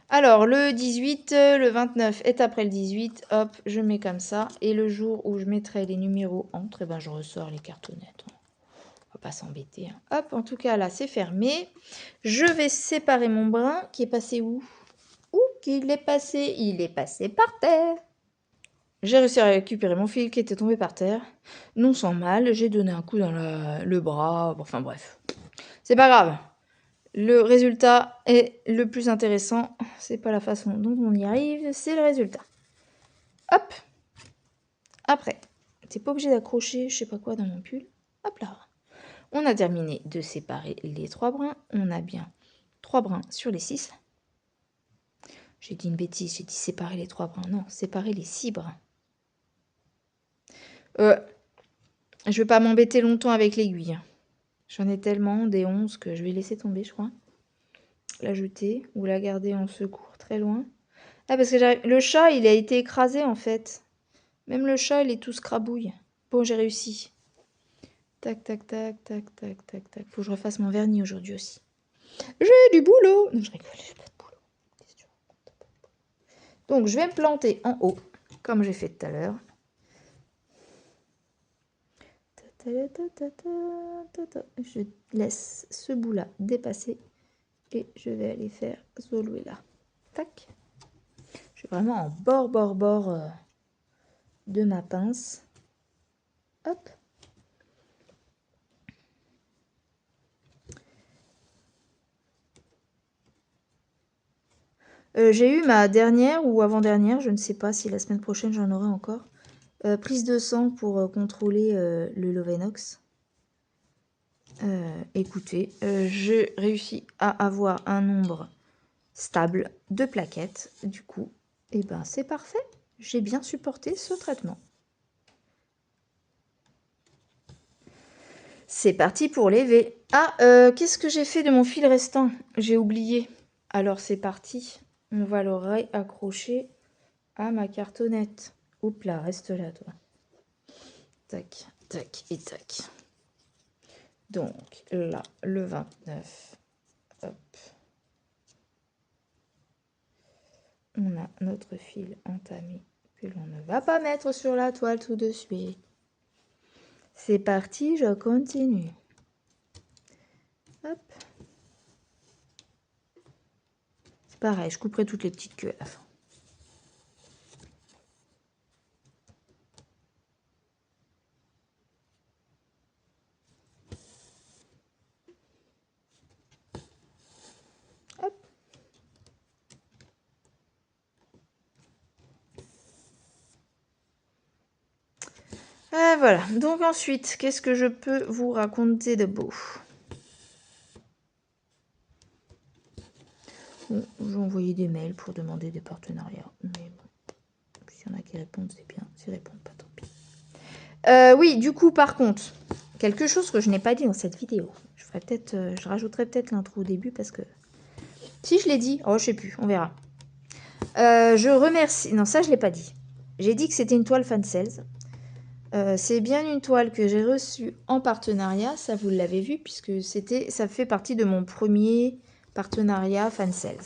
Alors, le 18, le 29 est après le 18. Hop, je mets comme ça. Et le jour où je mettrai les numéros entre, eh ben, je ressors les cartonnettes. On va pas s'embêter. Hein. Hop, en tout cas, là, c'est fermé. Je vais séparer mon brin qui est passé où? Où qu'il est passé? Il est passé par terre. J'ai réussi à récupérer mon fil qui était tombé par terre. Non sans mal, j'ai donné un coup dans le bras. Enfin bref, c'est pas grave. Le résultat est le plus intéressant. C'est pas la façon dont on y arrive, c'est le résultat. Hop. Après, t'es pas obligé d'accrocher je sais pas quoi dans mon pull. Hop là. On a terminé de séparer les trois brins. On a bien 3 brins sur les 6. J'ai dit une bêtise, j'ai dit séparer les 3 brins. Non, séparer les 6 brins. Je vais pas m'embêter longtemps avec l'aiguille. J'en ai tellement, des 11, que je vais laisser tomber, je crois. La jeter ou la garder en secours très loin. Ah, parce que le chat, il a été écrasé, en fait. Même le chat, il est tout scrabouille. Bon, j'ai réussi. Tac, tac, tac, tac, tac, tac, tac. Faut que je refasse mon vernis aujourd'hui aussi. J'ai du boulot. Non, je rigole, j'ai pas de boulot. Donc, je vais me planter en haut, comme j'ai fait tout à l'heure. Je laisse ce bout-là dépasser et je vais aller faire Zoloué là. Tac. Je suis vraiment en bord de ma pince. Hop. J'ai eu ma dernière ou avant-dernière, je ne sais pas si la semaine prochaine j'en aurai encore, prise de sang pour contrôler le Lovenox. Écoutez, je réussis à avoir un nombre stable de plaquettes. Du coup, eh ben, c'est parfait. J'ai bien supporté ce traitement. C'est parti pour les V. Ah, qu'est-ce que j'ai fait de mon fil restant? J'ai oublié. Alors c'est parti. On va le réaccrocher à ma cartonnette. Oups là, reste là toi. Tac, tac et tac. Donc là, le 29. Hop. On a notre fil entamé que l'on ne va pas mettre sur la toile tout de suite. C'est parti, je continue. Hop. C'est pareil, je couperai toutes les petites queues à la fin. Hop. Voilà, donc ensuite, qu'est-ce que je peux vous raconter de beau? Bon, j'ai envoyé des mails pour demander des partenariats, mais bon, s'il y en a qui répondent, c'est bien. S'ils répondent pas, tant pis. Oui, du coup, par contre, quelque chose que je n'ai pas dit dans cette vidéo. Je rajouterai peut-être l'intro au début parce que... Si je l'ai dit, oh, je sais plus, on verra. Je remercie... Non, ça, je l'ai pas dit. J'ai dit que c'était une toile fan sales. C'est bien une toile que j'ai reçue en partenariat, ça vous l'avez vu, puisque ça fait partie de mon premier partenariat fan sales.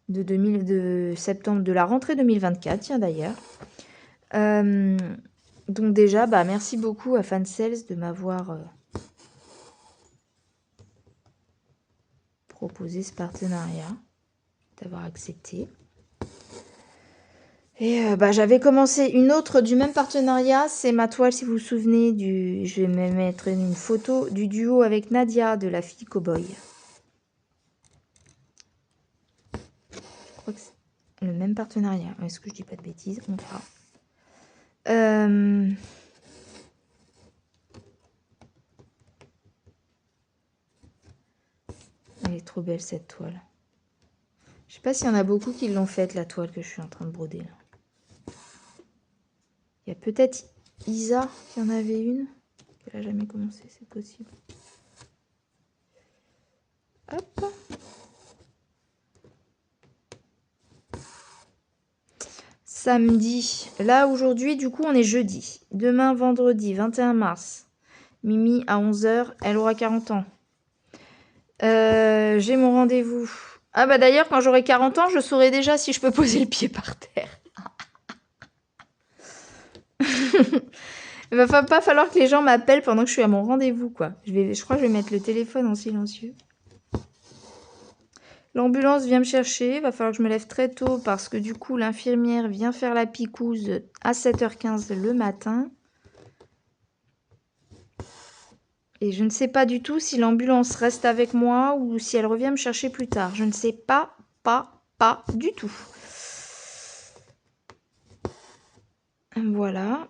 De septembre, de la rentrée 2024, tiens d'ailleurs. Donc déjà, bah, merci beaucoup à fan sales de m'avoir proposé ce partenariat, d'avoir accepté. Et bah, j'avais commencé une autre du même partenariat, c'est ma toile, si vous vous souvenez, je vais me mettre une photo du duo avec Nadia de la fille cowboy. Je crois que c'est le même partenariat. Est-ce que je dis pas de bêtises? On verra. Elle est trop belle cette toile. Je sais pas s'il y en a beaucoup qui l'ont faite, la toile que je suis en train de broder là. Il y a peut-être Isa qui en avait une. Elle a jamais commencé, c'est possible. Hop. Samedi. Là, aujourd'hui, du coup, on est jeudi. Demain, vendredi, 21 mars. Mimi, à 11h, elle aura 40 ans. J'ai mon rendez-vous. Ah bah d'ailleurs, quand j'aurai 40 ans, je saurai déjà si je peux poser le pied par terre. Il va pas falloir que les gens m'appellent pendant que je suis à mon rendez-vous, quoi. Je crois que je vais mettre le téléphone en silencieux. L'ambulance vient me chercher. Il va falloir que je me lève très tôt parce que du coup, l'infirmière vient faire la picouse à 7h15 le matin. Et je ne sais pas du tout si l'ambulance reste avec moi ou si elle revient me chercher plus tard. Je ne sais pas du tout. Voilà.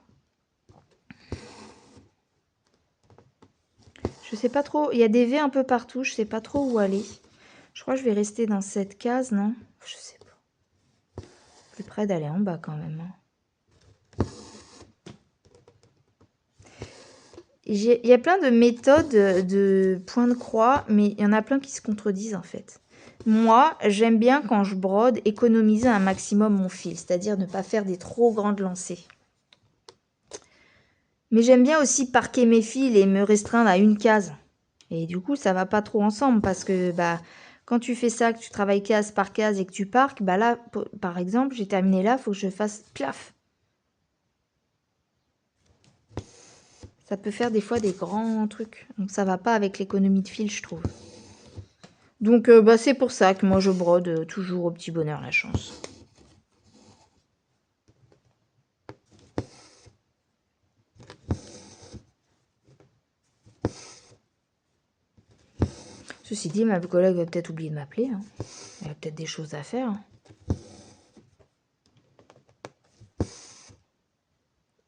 Je sais pas trop. Il y a des V un peu partout. Je sais pas trop où aller. Je crois que je vais rester dans cette case, non? Je sais pas. Plus près d'aller en bas quand même. Il y a plein de méthodes de points de croix, mais il y en a plein qui se contredisent en fait. Moi, j'aime bien quand je brode économiser un maximum mon fil, c'est-à-dire ne pas faire des trop grandes lancées. Mais j'aime bien aussi parquer mes fils et me restreindre à une case. Et du coup, ça va pas trop ensemble parce que quand tu fais ça, que tu travailles case par case et que tu parques, là, par exemple, j'ai terminé là, il faut que je fasse plaf. Ça peut faire des fois des grands trucs. Donc ça va pas avec l'économie de fil, je trouve. Donc c'est pour ça que moi je brode toujours au petit bonheur la chance. Ceci dit, ma collègue va peut-être oublier de m'appeler. Hein. Elle a peut-être des choses à faire. Hein.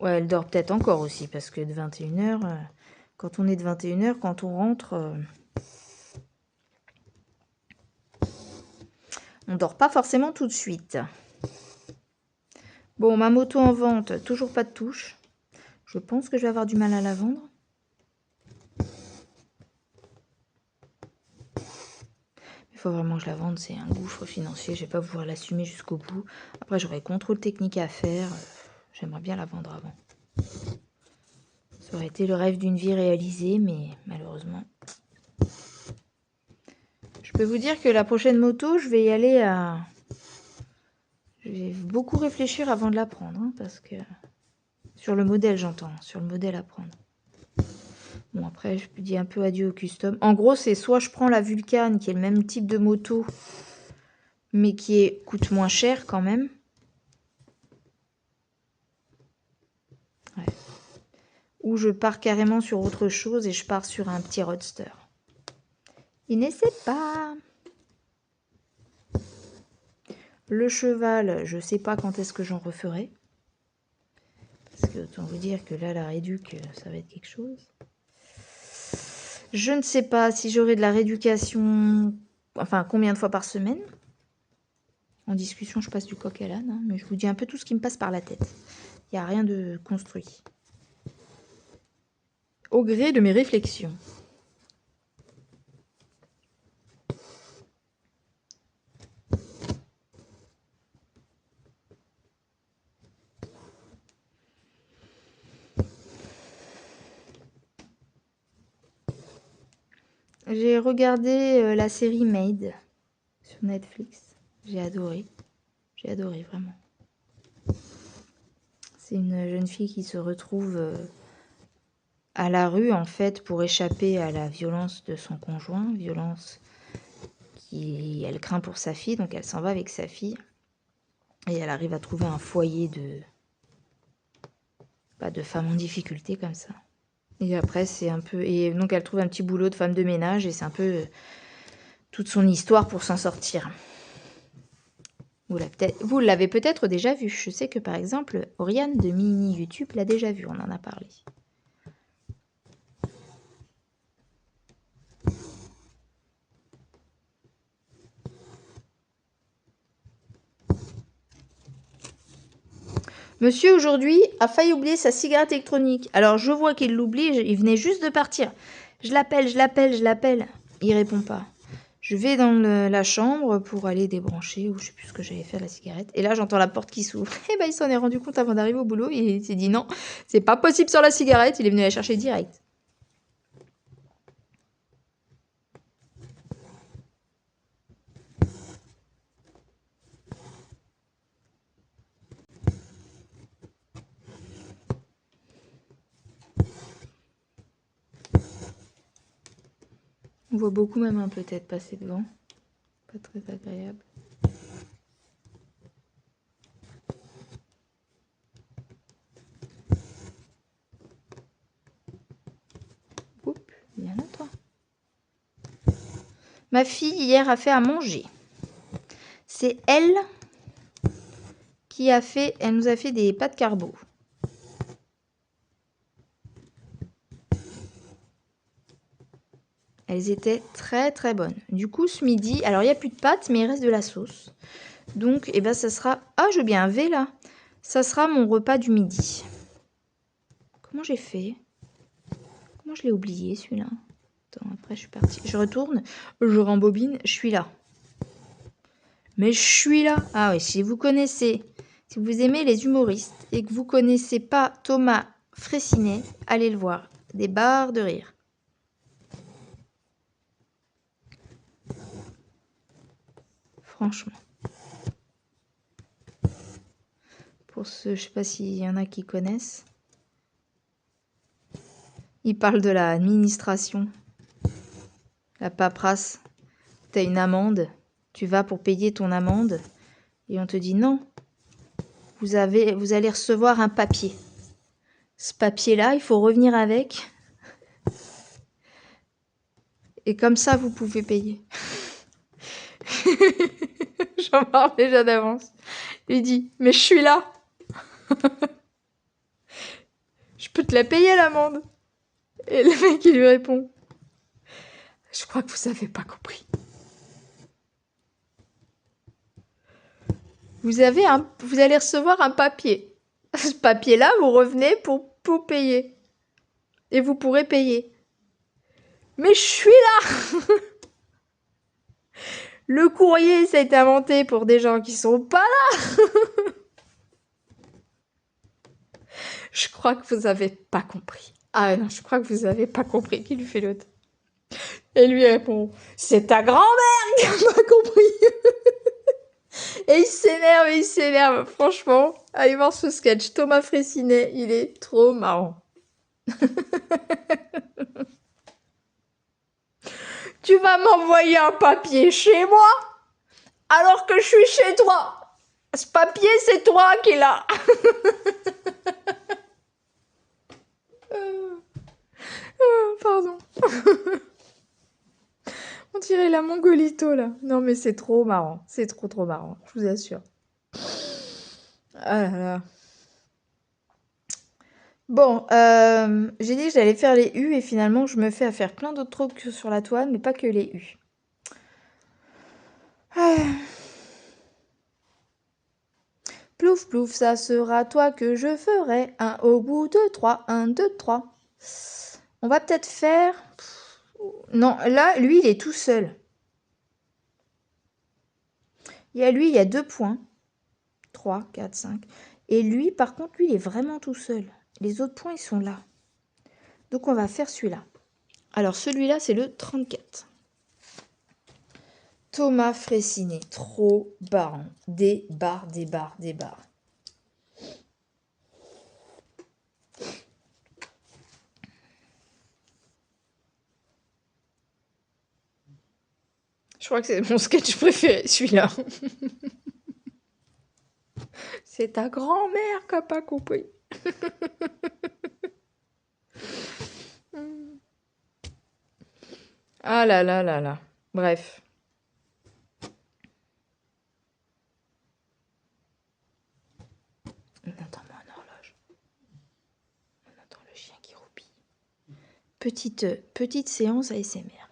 Ouais, elle dort peut-être encore aussi, parce que de 21h, quand on est de 21h, quand on rentre, on dort pas forcément tout de suite. Bon, ma moto en vente, toujours pas de touche. Je pense que je vais avoir du mal à la vendre. Il faut vraiment que je la vende, c'est un gouffre financier, je vais pas pouvoir l'assumer jusqu'au bout. Après, j'aurai contrôle technique à faire. J'aimerais bien la vendre avant. Ça aurait été le rêve d'une vie réalisée, mais malheureusement. Je peux vous dire que la prochaine moto, je vais y aller à... Je vais beaucoup réfléchir avant de la prendre, hein, parce que... Sur le modèle, j'entends, sur le modèle à prendre. Bon, après, je dis un peu adieu au custom. En gros, c'est soit je prends la Vulcan, qui est le même type de moto, mais qui coûte moins cher quand même. Ouais. Ou je pars carrément sur autre chose et je pars sur un petit roadster. Il ne sait pas. Le cheval, je sais pas quand est-ce que j'en referai. Parce que autant vous dire que là, la réduc, ça va être quelque chose. Je ne sais pas si j'aurai de la rééducation, enfin combien de fois par semaine. En discussion, je passe du coq à l'âne, hein, mais je vous dis un peu tout ce qui me passe par la tête. Il n'y a rien de construit. Au gré de mes réflexions. J'ai regardé la série Made sur Netflix. J'ai adoré. J'ai adoré, vraiment. C'est une jeune fille qui se retrouve à la rue, en fait, pour échapper à la violence de son conjoint. Violence elle craint pour sa fille, donc elle s'en va avec sa fille. Et elle arrive à trouver un foyer de femmes en difficulté, comme ça. Et après, c'est un peu... Et donc, elle trouve un petit boulot de femme de ménage, et c'est un peu toute son histoire pour s'en sortir. Vous l'avez peut-être déjà vu. Je sais que, par exemple, Oriane de Mini YouTube l'a déjà vu, on en a parlé. Monsieur, aujourd'hui, a failli oublier sa cigarette électronique. Alors, je vois qu'il l'oublie, il venait juste de partir. Je l'appelle. Il répond pas. Je vais dans la chambre pour aller débrancher, ou je sais plus ce que j'avais fait à la cigarette. Et là, j'entends la porte qui s'ouvre. Et il s'en est rendu compte avant d'arriver au boulot. Et il s'est dit non, c'est pas possible sur la cigarette. Il est venu la chercher direct. On voit beaucoup même peut-être passer devant. Pas très agréable. Oups, viens là toi. Ma fille hier a fait à manger. C'est elle qui a fait, elle nous a fait des pâtes carbo. Elles étaient très très bonnes. Du coup, ce midi, alors il n'y a plus de pâtes, mais il reste de la sauce. Donc, eh ben, ça sera... Ah, j'ai bien un V là. Ça sera mon repas du midi. Comment j'ai fait? Comment je l'ai oublié celui-là? Attends, après je suis partie. Je retourne, je rembobine, je suis là. Mais je suis là. Ah oui, si vous connaissez, si vous aimez les humoristes et que vous connaissez pas Thomas Fraissinet, allez le voir. Des barres de rire. Franchement. Pour ceux, je sais pas s'il y en a qui connaissent. Il parle de l'administration. La paperasse. T'as une amende. Tu vas pour payer ton amende. Et on te dit non. Vous allez recevoir un papier. Ce papier-là, il faut revenir avec. Et comme ça, vous pouvez payer. J'en parle déjà d'avance. Il dit, mais je suis là. Je peux te la payer l'amende. Et le mec, il lui répond, je crois que vous avez pas compris. Vous allez recevoir un papier. Ce papier-là, vous revenez pour payer. Et vous pourrez payer. Mais je suis là. Le courrier, ça a été inventé pour des gens qui sont pas là. Je crois que vous avez pas compris. Ah non, je crois que vous avez pas compris qui lui fait l'autre. Et lui répond, c'est ta grand-mère qui a pas compris. Et il s'énerve. Franchement, allez voir ce sketch. Thomas Fraissinet, il est trop marrant. Tu vas m'envoyer un papier chez moi alors que je suis chez toi. Ce papier, c'est toi qui l'as. Pardon. On dirait la Mongolito, là. Non, mais c'est trop marrant. C'est trop marrant. Je vous assure. Ah là là. Bon, j'ai dit que j'allais faire les U et finalement, je me fais à faire plein d'autres trucs sur la toile, mais pas que les U. Ah. Plouf, plouf, ça sera toi que je ferai. Un au bout de 3. 1, 2, 3. On va peut-être faire... Non, là, lui, il est tout seul. Il y a 2 points. 3, 4, 5. Et lui, par contre, lui, il est vraiment tout seul. Les autres points, ils sont là. Donc, on va faire celui-là. Alors, celui-là, c'est le 34. Thomas Fraissinet, trop barrant. Des barres. Je crois que c'est mon sketch préféré, celui-là. C'est ta grand-mère qui n'a pas compris. Ah là là là là. Bref. On entend mon horloge. On entend le chien qui roupille. Petite séance ASMR.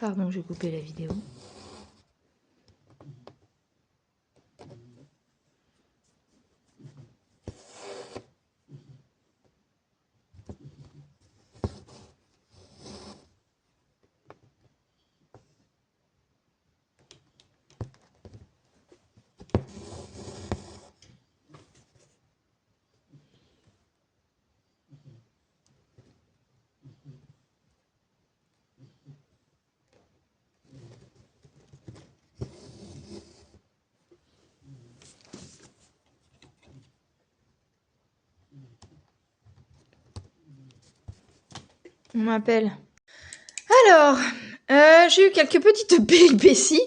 Pardon, j'ai coupé la vidéo. On m'appelle. Alors, j'ai eu quelques petites péripéties,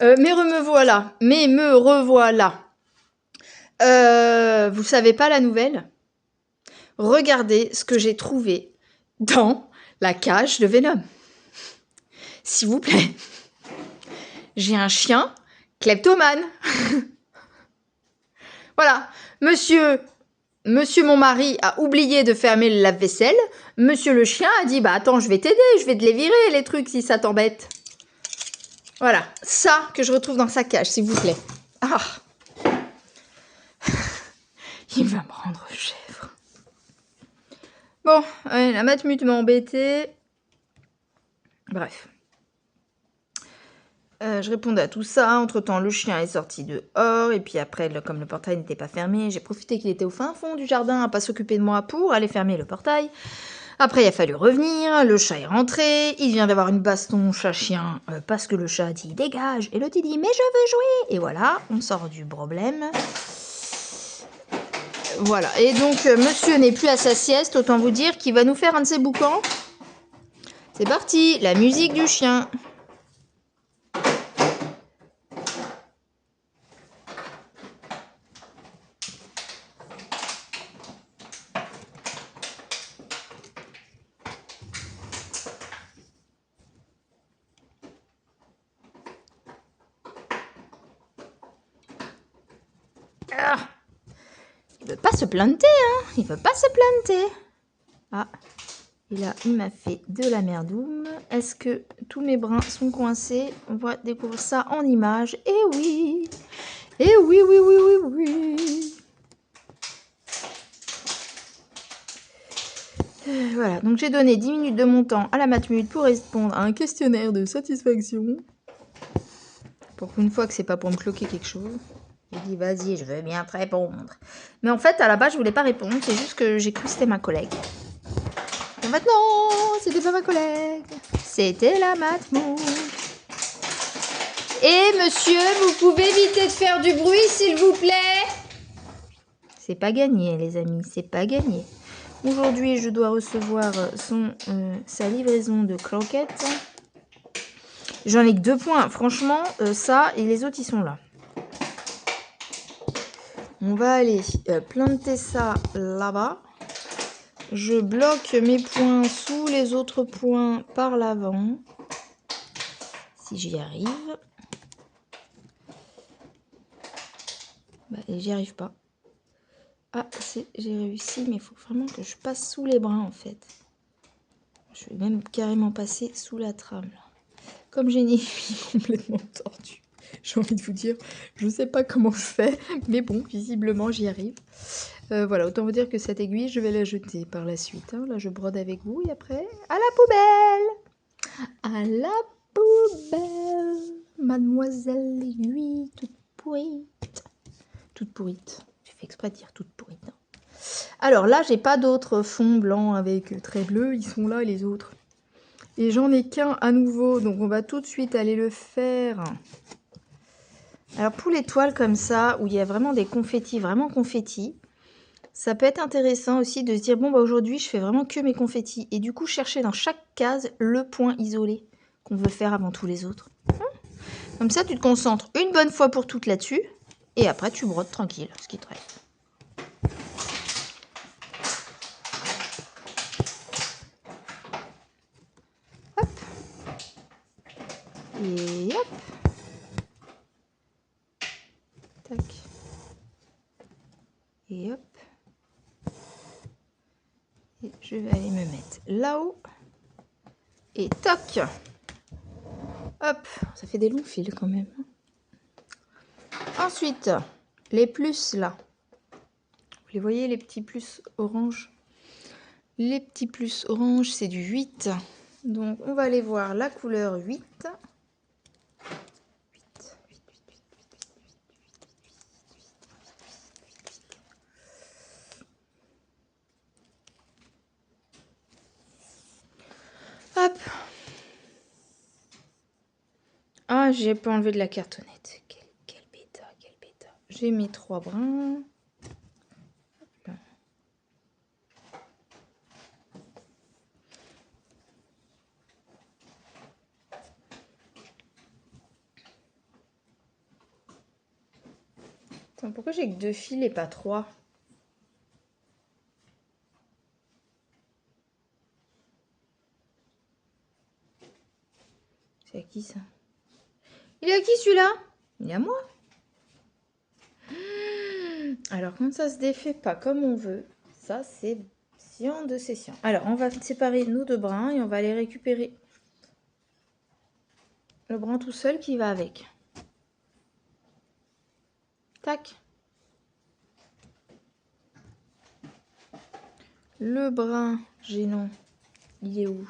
mais me voilà. Mais me revoilà. Vous savez pas la nouvelle? Regardez ce que j'ai trouvé dans la cage de Venom. S'il vous plaît. J'ai un chien kleptomane. Voilà. Monsieur mon mari a oublié de fermer le lave-vaisselle. Monsieur le chien a dit, bah attends, je vais t'aider, je vais te les virer les trucs si ça t'embête. Voilà, ça que je retrouve dans sa cage, s'il vous plaît. Ah. Il va me rendre chèvre. Bon, ouais, la matmute m'a embêtée. Bref. Je répondais à tout ça. Entre-temps, le chien est sorti dehors. Et puis après, comme le portail n'était pas fermé, j'ai profité qu'il était au fin fond du jardin à pas s'occuper de moi pour aller fermer le portail. Après, il a fallu revenir. Le chat est rentré. Il vient d'avoir une baston chat-chien parce que le chat dit « dégage ». Et l'autre, il dit « mais je veux jouer ». Et voilà, on sort du problème. Voilà. Et donc, monsieur n'est plus à sa sieste. Autant vous dire qu'il va nous faire un de ses boucans. C'est parti, la musique du chien. Ah, il veut pas se planter, hein. Il veut pas se planter. Ah, et là, il m'a fait de la merdoum. Est-ce que tous mes brins sont coincés? On va découvrir ça en images. Et oui. Et oui, oui, oui, oui, oui. Voilà, donc j'ai donné 10 minutes de mon temps à la matmute pour répondre à un questionnaire de satisfaction. Pour une fois que c'est pas pour me cloquer quelque chose. J'ai dit, vas-y, je veux bien te répondre. Mais en fait, à la base, je voulais pas répondre. C'est juste que j'ai cru que c'était ma collègue. Et maintenant, c'était pas ma collègue. C'était la matmouche. Et monsieur, vous pouvez éviter de faire du bruit, s'il vous plaît? C'est pas gagné, les amis. C'est pas gagné. Aujourd'hui, je dois recevoir sa livraison de croquettes. J'en ai que 2 points. Franchement, ça et les autres, ils sont là. On va aller planter ça là-bas. Je bloque mes points sous les autres points par l'avant. Si j'y arrive. Bah, et j'y arrive pas. Ah, j'ai réussi, mais il faut vraiment que je passe sous les brins en fait. Je vais même carrément passer sous la trame. Là. Comme j'ai une aiguille complètement tordue. J'ai envie de vous dire, je ne sais pas comment je fais, mais bon, visiblement j'y arrive. Voilà, autant vous dire que cette aiguille, je vais la jeter par la suite. Hein. Là, je brode avec vous et après, à la poubelle! À la poubelle! Mademoiselle aiguille, toute pourrite. Toute pourrite. J'ai fait exprès de dire toute pourrite. Hein. Alors là, j'ai pas d'autres fonds blancs avec traits bleus. Ils sont là, les autres. Et j'en ai qu'un à nouveau, donc on va tout de suite aller le faire. Alors pour les toiles comme ça, où il y a vraiment des confettis, vraiment confettis, ça peut être intéressant aussi de se dire, bon bah aujourd'hui je fais vraiment que mes confettis. Et du coup chercher dans chaque case le point isolé qu'on veut faire avant tous les autres. Comme ça tu te concentres une bonne fois pour toutes là-dessus, et après tu brodes tranquille, ce qui te reste. Hop. Et hop. Tac. Et hop. Et je vais aller me mettre là-haut. Et toc. Hop, ça fait des longs fils quand même. Ensuite, les plus là. Vous les voyez, les petits plus orange? Les petits plus orange, c'est du 8. Donc, on va aller voir la couleur 8. Hop. Ah, j'ai pas enlevé de la cartonnette. Quel bêta, quel bêta. J'ai mis 3 brins. Hop là. Attends, pourquoi j'ai que 2 fils et pas 3? C'est à qui ça? Il est à qui celui-là? Il est à moi. Alors quand ça se défait pas comme on veut, ça c'est sciant de session. Alors on va séparer nos 2 brins et on va aller récupérer le brin tout seul qui va avec. Tac. Le brin gênant, il est où?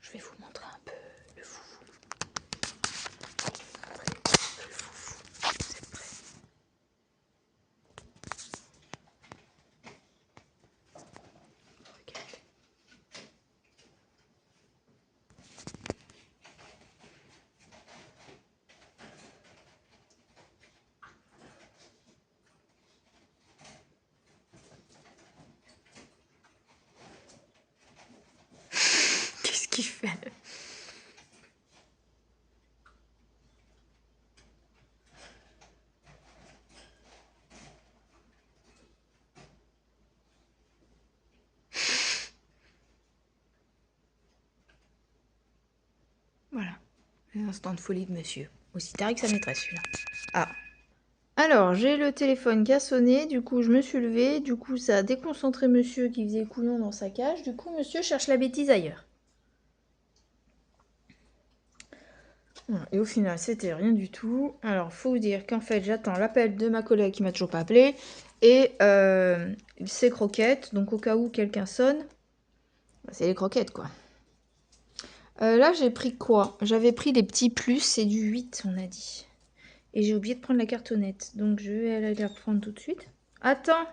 Je vais vous montrer un peu le foufou. Le foufou. Vous êtes prêts? Regardez. Qu'est-ce qu'il fait? Voilà, l'instant de folie de monsieur. Aussi taré que sa maîtresse celui-là. Ah. Alors, j'ai le téléphone qui a sonné, du coup je me suis levée, du coup ça a déconcentré monsieur qui faisait couillon dans sa cage, du coup monsieur cherche la bêtise ailleurs. Voilà, et au final c'était rien du tout. Alors faut vous dire qu'en fait j'attends l'appel de ma collègue qui m'a toujours pas appelé, et ses croquettes, donc au cas où quelqu'un sonne, bah, c'est les croquettes quoi. Là j'ai pris quoi? J'avais pris des petits plus, c'est du 8 on a dit. Et j'ai oublié de prendre la cartonnette. Donc je vais aller la prendre tout de suite. Attends!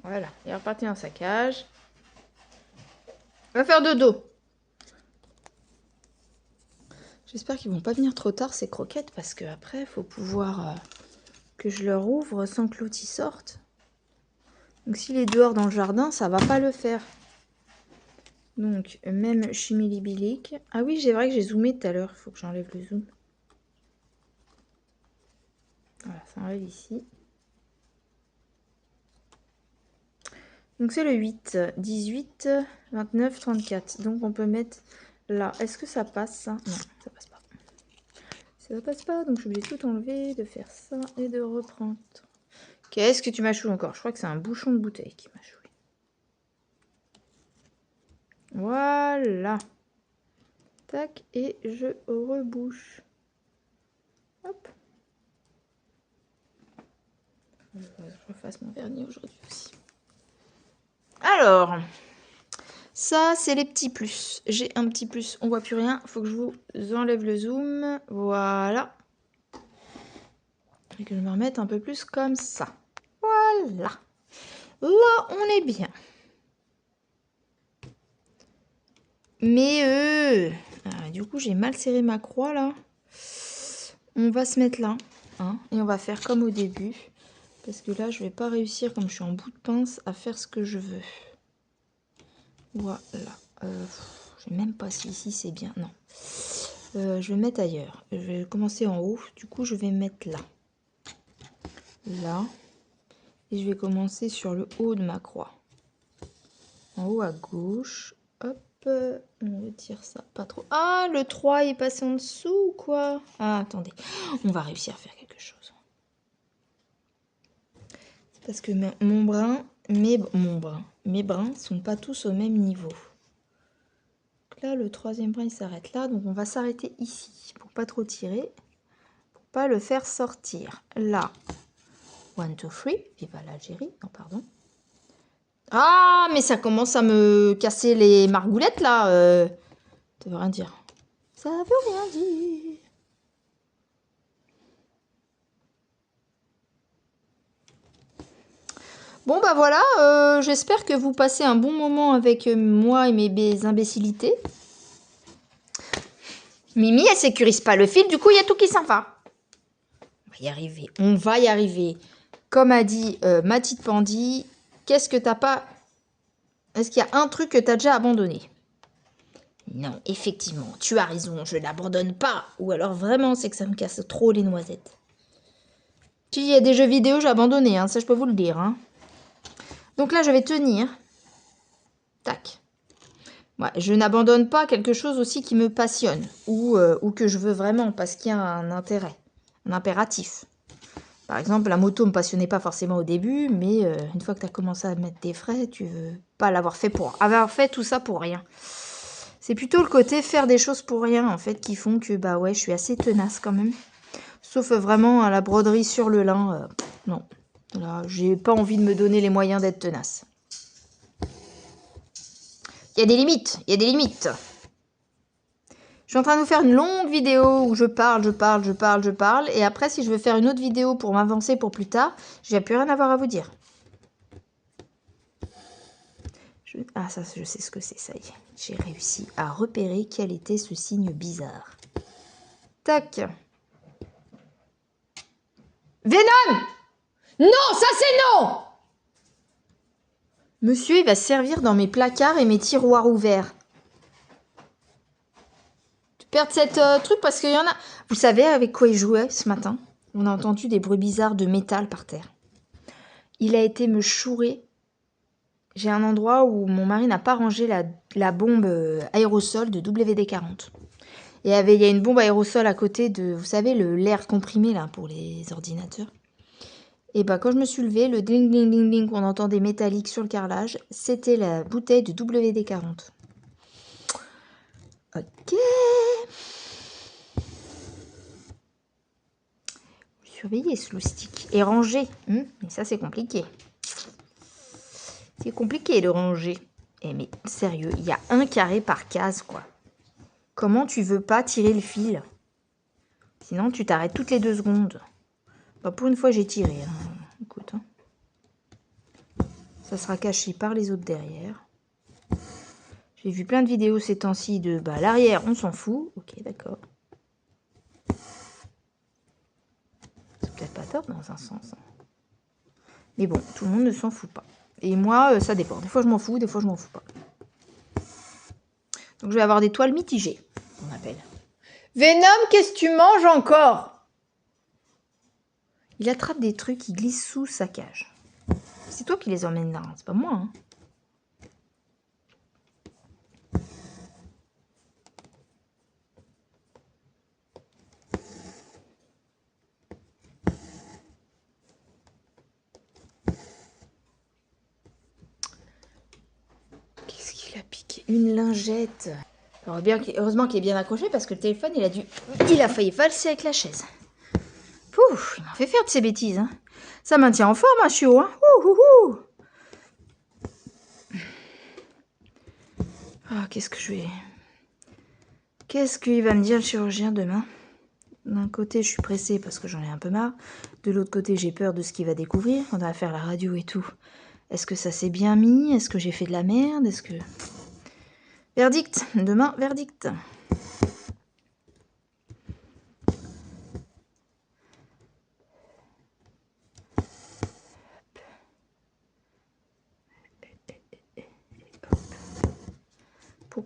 Voilà, il est reparti dans sa cage. Va faire dodo! J'espère qu'ils vont pas venir trop tard ces croquettes parce que après il faut pouvoir que je leur ouvre sans que l'autre y sorte. Donc s'il est dehors dans le jardin, ça va pas le faire. Donc même chimilibilique. Ah oui, c'est vrai que j'ai zoomé tout à l'heure. Il faut que j'enlève le zoom. Voilà, ça enlève ici. Donc c'est le 8, 18, 29, 34. Donc on peut mettre là. Est-ce que ça passe ça? Non, ça passe pas. Ça passe pas, donc je suis obligée de tout enlever, de faire ça et de reprendre. Qu'est-ce que tu m'achoues encore? Je crois que c'est un bouchon de bouteille qui m'a choué. Voilà. Tac, et je rebouche. Hop. Je refasse mon vernis aujourd'hui aussi. Alors, ça c'est les petits plus. J'ai un petit plus, on voit plus rien. Faut que je vous enlève le zoom. Voilà. Et que je me remette un peu plus comme ça. Voilà. Là, on est bien. Mais du coup, j'ai mal serré ma croix là. On va se mettre là. hein, et on va faire comme au début. Parce que là, je vais pas réussir, comme je suis en bout de pince, à faire ce que je veux. Voilà. Je sais même pas si ici c'est bien. Non. Je vais mettre ailleurs. Je vais commencer en haut. Du coup, je vais mettre là. Là. Et je vais commencer sur le haut de ma croix. En haut à gauche. Hop. On retire ça. Pas trop. Ah, le 3 est passé en dessous ou quoi? Ah, attendez. On va réussir à faire quelque chose. C'est parce que mes brins sont pas tous au même niveau. Donc là, le troisième brin, il s'arrête là. Donc, on va s'arrêter ici pour pas trop tirer. Pour pas le faire sortir. Là. 1, 2, 3. Viva l'Algérie. Non, pardon. Ah, mais ça commence à me casser les margoulettes, là. Ça veut rien dire. Ça veut rien dire. Bon, bah voilà. J'espère que vous passez un bon moment avec moi et mes imbécilités. Mimi, elle sécurise pas le fil. Du coup, il y a tout qui s'en va. On va y arriver. On va y arriver. Comme a dit ma petite Pandy, qu'est-ce que t'as pas... Est-ce qu'il y a un truc que t'as déjà abandonné? Non, effectivement, tu as raison, je n'abandonne pas. Ou alors vraiment, c'est que ça me casse trop les noisettes. Si, il y a des jeux vidéo, j'ai abandonné, hein, ça je peux vous le dire. Hein. Donc là, je vais tenir. Tac. Ouais, je n'abandonne pas quelque chose aussi qui me passionne. Ou que je veux vraiment, parce qu'il y a un intérêt. Un impératif. Par exemple, la moto me passionnait pas forcément au début, mais une fois que tu as commencé à mettre des frais, tu veux pas l'avoir fait pour... Avoir fait tout ça pour rien. C'est plutôt le côté faire des choses pour rien, en fait, qui font que, bah ouais, je suis assez tenace quand même. Sauf vraiment à la broderie sur le lin, non. Là, j'ai pas envie de me donner les moyens d'être tenace. Il y a des limites, il y a des limites. Je suis en train de vous faire une longue vidéo où je parle, et après, si je veux faire une autre vidéo pour m'avancer pour plus tard, j'ai plus rien à avoir à vous dire. Ah, ça, je sais ce que c'est, ça y est. J'ai réussi à repérer quel était ce signe bizarre. Tac. Venom! Non, ça c'est non! Monsieur, il va servir dans mes placards et mes tiroirs ouverts. Tu perds cette truc parce qu'il y en a... Vous savez avec quoi il jouait ce matin? On a entendu des bruits bizarres de métal par terre. Il a été me chourer. J'ai un endroit où mon mari n'a pas rangé la bombe aérosol de WD-40. Et il y a une bombe aérosol à côté de, vous savez, l'air comprimé là pour les ordinateurs. Et bah quand je me suis levée, le ding ding ding ding qu'on entendait métallique sur le carrelage, c'était la bouteille de WD-40. Ok. Surveiller ce loustic et ranger. Mais ça c'est compliqué. C'est compliqué de ranger. Eh mais sérieux, il y a 1 carré par case quoi. Comment tu veux pas tirer le fil? Sinon tu t'arrêtes toutes les 2 secondes. Bah, pour une fois j'ai tiré. Hein. Écoute. Hein. Ça sera caché par les autres derrière. J'ai vu plein de vidéos ces temps-ci de bah, l'arrière, on s'en fout. Ok, d'accord. C'est peut-être pas top dans un sens. Hein. Mais bon, tout le monde ne s'en fout pas. Et moi, ça dépend. Des fois, je m'en fous, des fois, je m'en fous pas. Donc, je vais avoir des toiles mitigées, on appelle. Venom, qu'est-ce que tu manges encore? Il attrape des trucs, il glisse sous sa cage. C'est toi qui les emmènes là, hein, c'est pas moi. Hein. Qu'est-ce qu'il a piqué? Une lingette. Heureusement qu'il est bien accroché parce que le téléphone, il a failli valser avec la chaise. Pouf, il m'en fait faire de ces bêtises. Hein. Ça maintient en forme, un chiot. Hein. Ah, qu'est-ce qu'il va me dire le chirurgien demain? D'un côté, je suis pressée parce que j'en ai un peu marre. De l'autre côté, j'ai peur de ce qu'il va découvrir. On va faire la radio et tout. Est-ce que ça s'est bien mis? Est-ce que j'ai fait de la merde? Est-ce que... Verdict. Demain, verdict.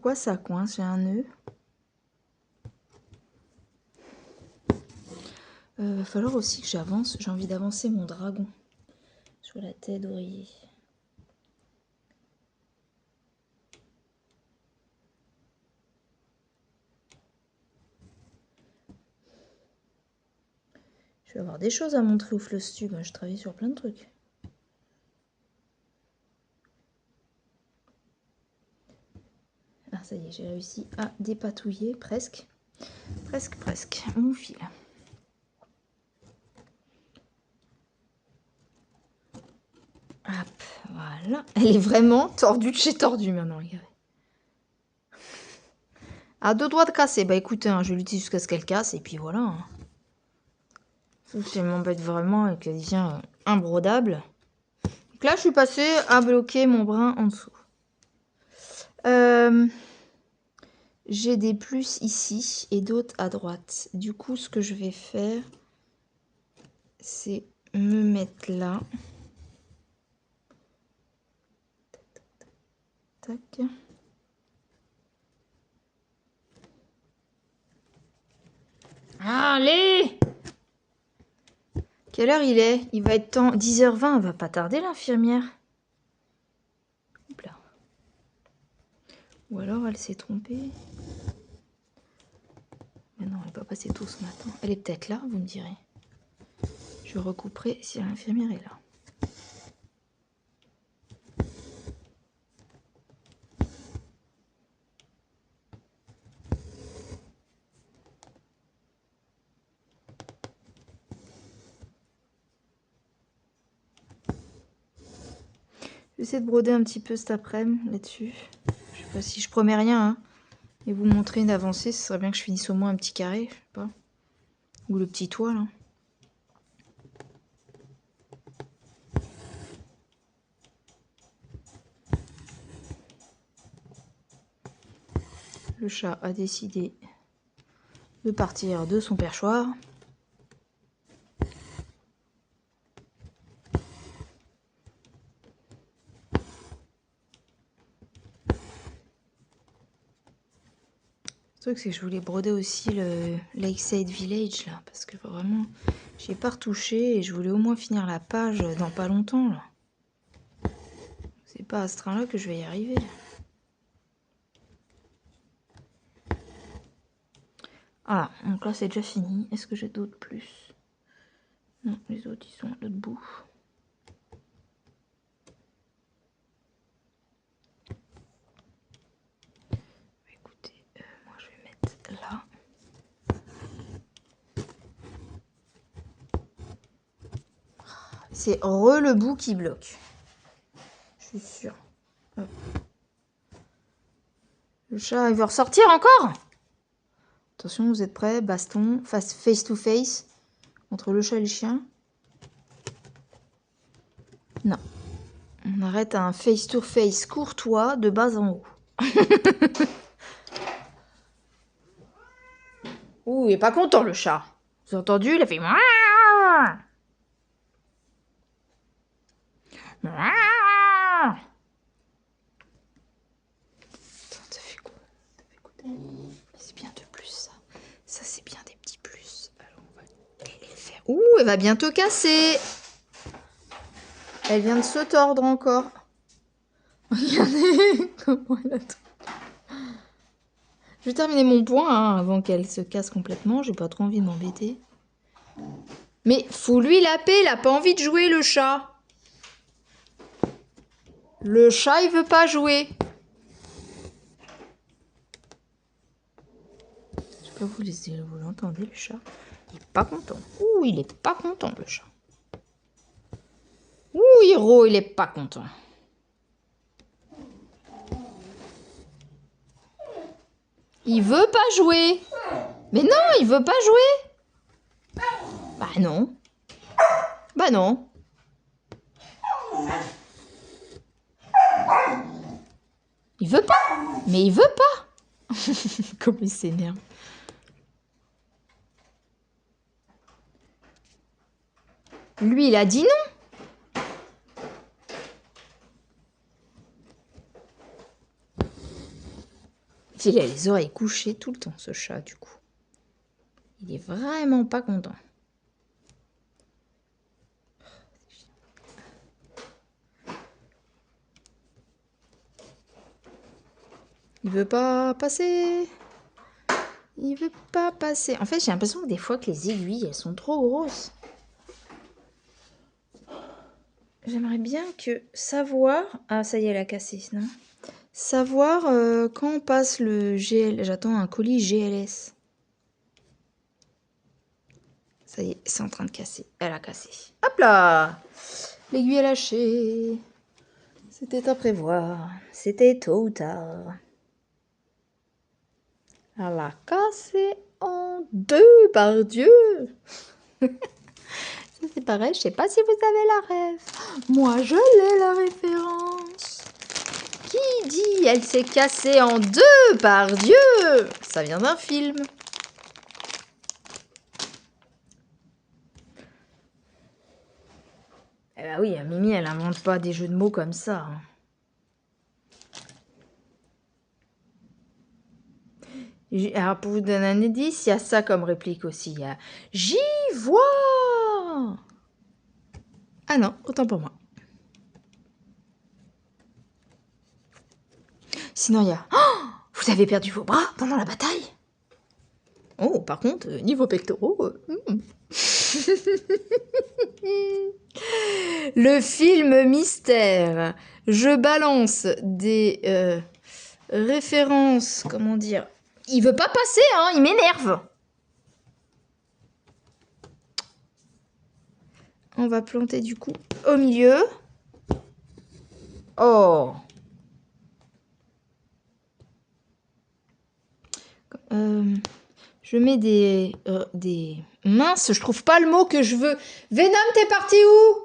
pourquoi ça coince, j'ai un nœud. Va falloir aussi que j'avance, j'ai envie d'avancer mon dragon sur la tête d'oreiller. Je vais avoir des choses à montrer au Flosstube, je travaille sur plein de trucs. Ah ça y est, j'ai réussi à dépatouiller presque. Presque mon fil. Hop, voilà. Elle est vraiment tordue de chez tordue maintenant, regardez. À deux doigts de casser. Bah écoutez, hein, je l'utilise jusqu'à ce qu'elle casse et puis voilà. Hein. Sauf si elle m'embête vraiment et qu'elle devient imbrodable. Donc là, je suis passée à bloquer mon brin en dessous. J'ai des plus ici et d'autres à droite. Du coup, ce que je vais faire, c'est me mettre là. Tac. Allez! Quelle heure il est? Il va être temps. 10h20, elle va pas tarder l'infirmière. Ou alors elle s'est trompée. Mais non, elle n'est pas passée tôt ce matin. Elle est peut-être là, vous me direz. Je recouperai si l'infirmière est là. J'essaie de broder un petit peu cet après-midi là-dessus. Je sais pas si je promets rien, hein. Et vous montrer une avancée, ce serait bien que je finisse au moins un petit carré, je sais pas. Ou le petit toit, là. Le chat a décidé de partir de son perchoir. Le truc, c'est que je voulais broder aussi le Lakeside Village, là, parce que vraiment, j'y ai pas retouché et je voulais au moins finir la page dans pas longtemps, là. C'est pas à ce train-là que je vais y arriver. Voilà, donc là, c'est déjà fini. Est-ce que j'ai d'autres plus? Non, les autres, ils sont à l'autre bout. Écoutez, moi, je vais mettre là. C'est le bout qui bloque. Je suis sûre. Hop. Le chat, il veut ressortir encore? Attention, vous êtes prêts? Baston, face to face. Entre le chat et le chien. Non. On arrête à un face to face courtois de bas en haut. Ouh, il est pas content, le chat. Vous avez entendu? Il a fait... Ça fait quoi? C'est bien de plus, ça. Ça, c'est bien des petits plus. Alors, on va les faire. Ouh, elle va bientôt casser. Elle vient de se tordre encore. Regardez comment elle a... Je vais terminer mon point hein, avant qu'elle se casse complètement. J'ai pas trop envie de m'embêter. Mais faut lui la paix, il a pas envie de jouer, le chat. Le chat, il veut pas jouer. Je sais pas, vous l'entendez, le chat? Il est pas content. Ouh, il est pas content, le chat. Ouh, Hiro, il est pas content. Il veut pas jouer. Mais non, il veut pas jouer. Bah non. Bah non. Il veut pas. Mais il veut pas. Comme il s'énerve. Lui, il a dit non. Il a les oreilles couchées tout le temps, ce chat, du coup. Il est vraiment pas content. Il veut pas passer. Il veut pas passer. En fait, j'ai l'impression que des fois que les aiguilles, elles sont trop grosses. J'aimerais bien que savoir... Ah, ça y est, elle a cassé, non? Savoir quand on passe le GL... J'attends un colis GLS. Ça y est, c'est en train de casser. Elle a cassé. Hop là! L'aiguille est lâchée. C'était à prévoir. C'était tôt ou tard. Elle a cassé en deux, par Dieu! Ça c'est pareil, je sais pas si vous avez la ref. Moi je l'ai la référence. Qui dit elle s'est cassée en deux, par Dieu? Ça vient d'un film. Eh bah oui, Mimi elle invente pas des jeux de mots comme ça. Alors pour vous donner un indice, il y a ça comme réplique aussi. Il y a j'y vois. Ah non, autant pour moi. Sinon il y a oh, vous avez perdu vos bras pendant la bataille? Oh, par contre, niveau pectoraux... Le film mystère. Je balance des références, comment dire. Il veut pas passer, hein, il m'énerve. On va planter du coup au milieu. Oh. Je mets des... Mince, je trouve pas le mot que je veux. Venom, t'es parti où?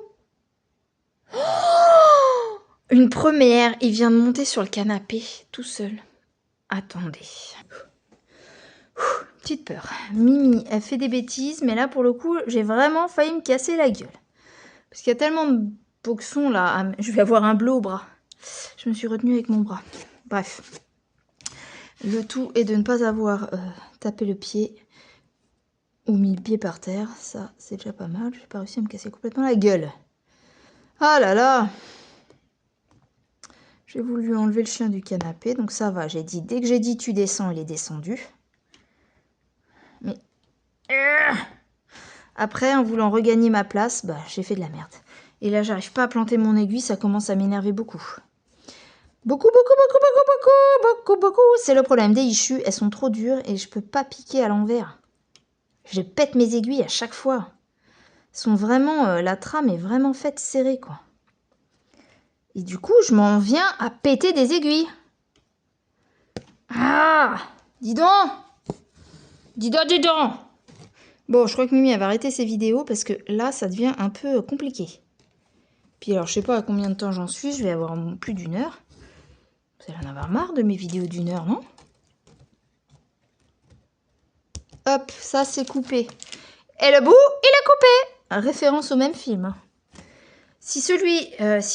Oh, une première, il vient de monter sur le canapé, tout seul. Attendez. Petite peur. Mimi, elle fait des bêtises, mais là, pour le coup, j'ai vraiment failli me casser la gueule. Parce qu'il y a tellement de boxons, là. Je vais avoir un bleu au bras. Je me suis retenue avec mon bras. Bref. Le tout est de ne pas avoir tapé le pied ou mis le pied par terre. Ça, c'est déjà pas mal. Je n'ai pas réussi à me casser complètement la gueule. Ah là là! J'ai voulu enlever le chien du canapé, donc ça va. J'ai dit, dès que j'ai dit tu descends, il est descendu. Mais après, en voulant regagner ma place, bah, j'ai fait de la merde. Et là, j'arrive pas à planter mon aiguille, ça commence à m'énerver beaucoup. Beaucoup. C'est le problème des issues, elles sont trop dures et je peux pas piquer à l'envers. Je pète mes aiguilles à chaque fois. Elles sont vraiment, la trame est vraiment faite serrée, quoi. Et du coup, je m'en viens à péter des aiguilles. Ah! Dis donc! Dis donc! Bon, je crois que Mimi elle va arrêter ses vidéos parce que là, ça devient un peu compliqué. Puis alors, je sais pas à combien de temps j'en suis, je vais avoir plus d'1 heure. Vous allez en avoir marre de mes vidéos d'1 heure, non? Hop, ça c'est coupé. Et le bout, il est coupé! Référence au même film. Si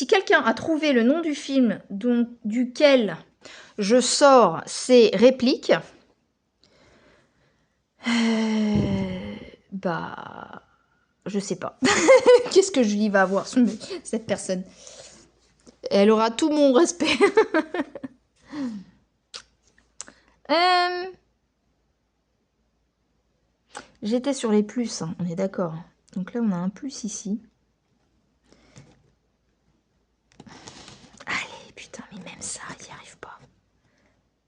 quelqu'un a trouvé le nom du film duquel je sors ces répliques, bah, je sais pas. Qu'est-ce que je lui va avoir, cette personne? Elle aura tout mon respect. J'étais sur les plus, hein, on est d'accord. Donc là, on a un plus ici. Allez, putain, mais même ça, j'y arrive pas.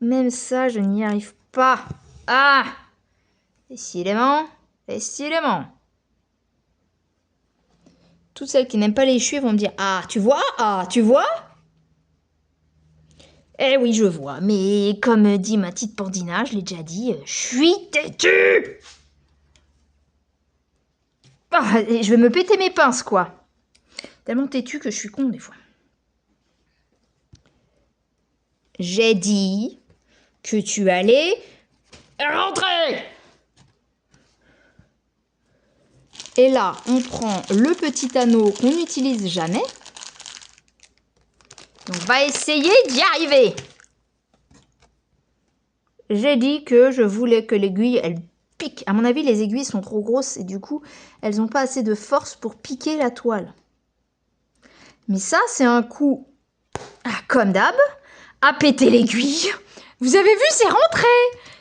Même ça, je n'y arrive pas. Ah! Décidément. Toutes celles qui n'aiment pas les échus vont me dire « Ah, tu vois? Ah, tu vois ?» Eh oui, je vois. Mais comme dit ma petite Pandina, je l'ai déjà dit, je suis têtue. Ah, je vais me péter mes pinces, quoi. Tellement têtue que je suis con, des fois. J'ai dit que tu allais rentrer. Et là, on prend le petit anneau qu'on n'utilise jamais. On va essayer d'y arriver. j'ai dit que je voulais que l'aiguille, elle pique. À mon avis, les aiguilles sont trop grosses et du coup, elles n'ont pas assez de force pour piquer la toile. Mais ça, c'est un coup, comme d'hab, à péter l'aiguille. Vous avez vu, c'est rentré.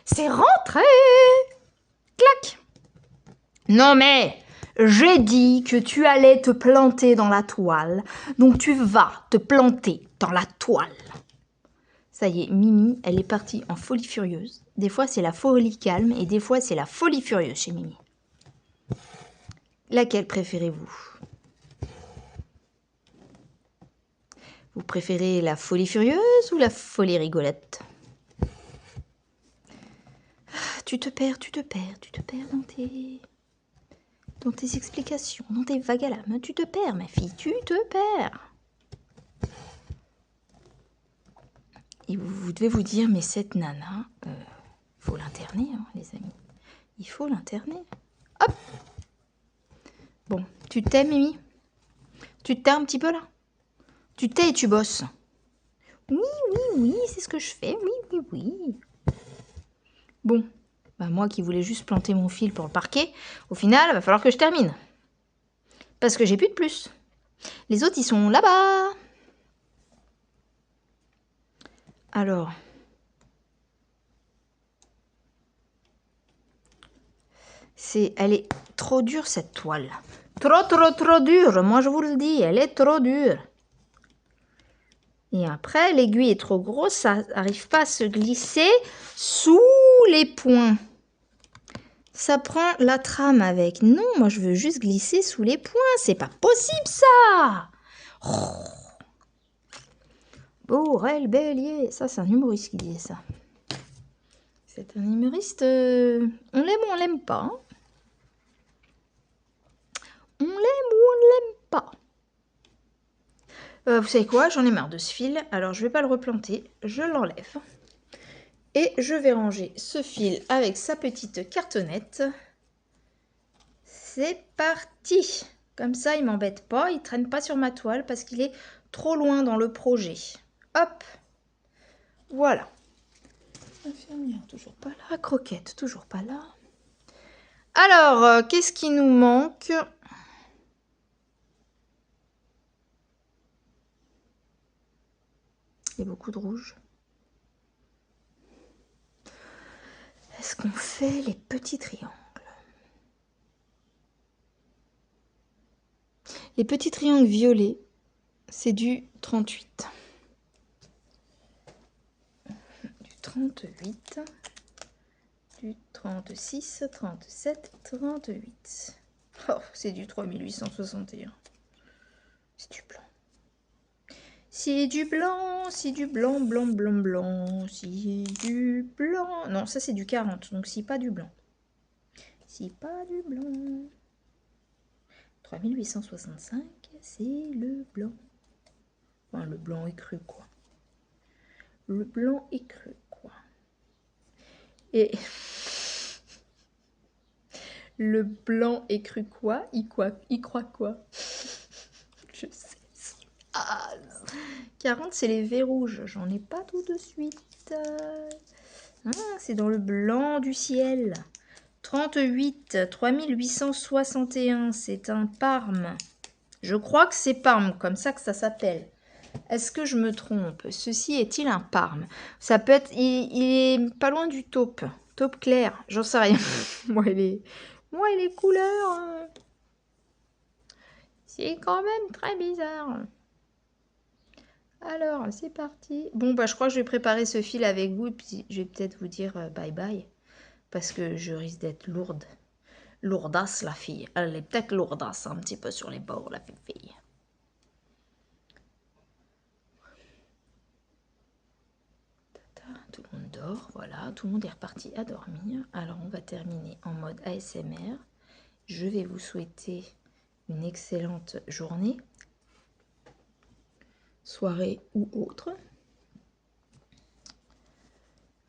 C'est rentré. Clac. Non mais, j'ai dit que tu allais te planter dans la toile. Donc tu vas te planter dans la toile. Ça y est, Mimi, elle est partie en folie furieuse. Des fois, c'est la folie calme et des fois, c'est la folie furieuse chez Mimi. Laquelle préférez-vous? Vous préférez la folie furieuse ou la folie rigolote? Tu te perds dans tes explications, dans tes vagues à l'âme. Tu te perds, ma fille, tu te perds. Et vous devez vous dire, mais cette nana, faut l'interner, hein, les amis. Il faut l'interner. Hop. Bon, tu te tais, Mimi? Tu te tais un petit peu, là? Tu te tais et tu bosses. Oui, c'est ce que je fais. Oui. Bon, bah moi qui voulais juste planter mon fil pour le parquet, au final, il va falloir que je termine. Parce que j'ai plus de plus. Les autres, ils sont là-bas. Alors... elle est trop dure cette toile. Trop dure, moi je vous le dis, elle est trop dure. Et après, l'aiguille est trop grosse, ça n'arrive pas à se glisser sous les points. Ça prend la trame avec. Non, moi je veux juste glisser sous les points, c'est pas possible ça. Oh. Borel Bélier, ça c'est un humoriste qui disait ça. C'est un humoriste, on l'aime ou on l'aime pas, hein. On l'aime ou on ne l'aime pas. Vous savez quoi, j'en ai marre de ce fil, alors je vais pas le replanter, je l'enlève. Et je vais ranger ce fil avec sa petite cartonnette. C'est parti. Comme ça, il m'embête pas, il traîne pas sur ma toile parce qu'il est trop loin dans le projet. Hop. Voilà. Infirmière, toujours pas là. Croquette, toujours pas là. Alors, qu'est-ce qui nous manque? Il y a beaucoup de rouge. Est-ce qu'on fait les petits triangles? Les petits triangles violets, c'est du 38. Du 38. Du 36, 37, 38. Oh, c'est du 3861. C'est du blanc. C'est du blanc, c'est du blanc, blanc, c'est du blanc. Non, ça c'est du 40, donc c'est pas du blanc. C'est pas du blanc. 3865, c'est le blanc. Enfin, le blanc est cru, quoi. Le blanc est cru, quoi. Et... le blanc est cru quoi? Il croit quoi? Je sais. Ah, 40, c'est les V rouges. J'en ai pas tout de suite. Ah, c'est dans le blanc du ciel. 38, 3861, c'est un Parme. Je crois que c'est Parme, comme ça que ça s'appelle. Est-ce que je me trompe? Ceci est-il un Parme? Ça peut être... Il est pas loin du taupe. Taupe clair, j'en sais rien. Moi, les couleurs... c'est quand même très bizarre. Alors, c'est parti. Bon, bah, je crois que je vais préparer ce fil avec vous. Et puis, je vais peut-être vous dire bye bye. Parce que je risque d'être lourde. Lourdasse, la fille. Elle est peut-être lourdasse, un petit peu sur les bords, la fille. Tout le monde dort, voilà. Tout le monde est reparti à dormir. Alors, on va terminer en mode ASMR. Je vais vous souhaiter une excellente journée, soirée ou autre.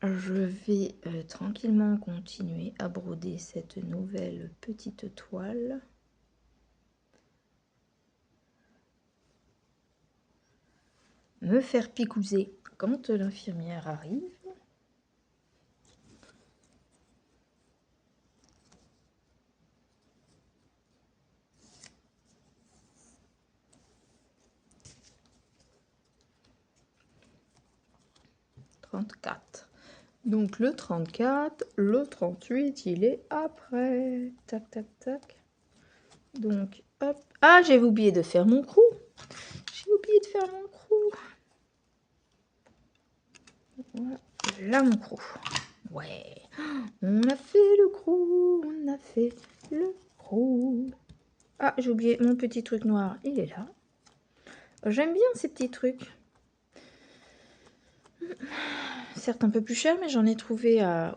Je vais tranquillement continuer à broder cette nouvelle petite toile. Me faire picouser quand l'infirmière arrive. 34. Donc le 34, le 38, il est après. Tac, tac, tac. Donc, hop. Ah, j'ai oublié de faire mon crou. J'ai oublié de faire mon crou. Voilà mon crou. Ouais. On a fait le crou. On a fait le crou. Ah, j'ai oublié mon petit truc noir. Il est là. J'aime bien ces petits trucs. Certes un peu plus cher, mais j'en ai trouvé à...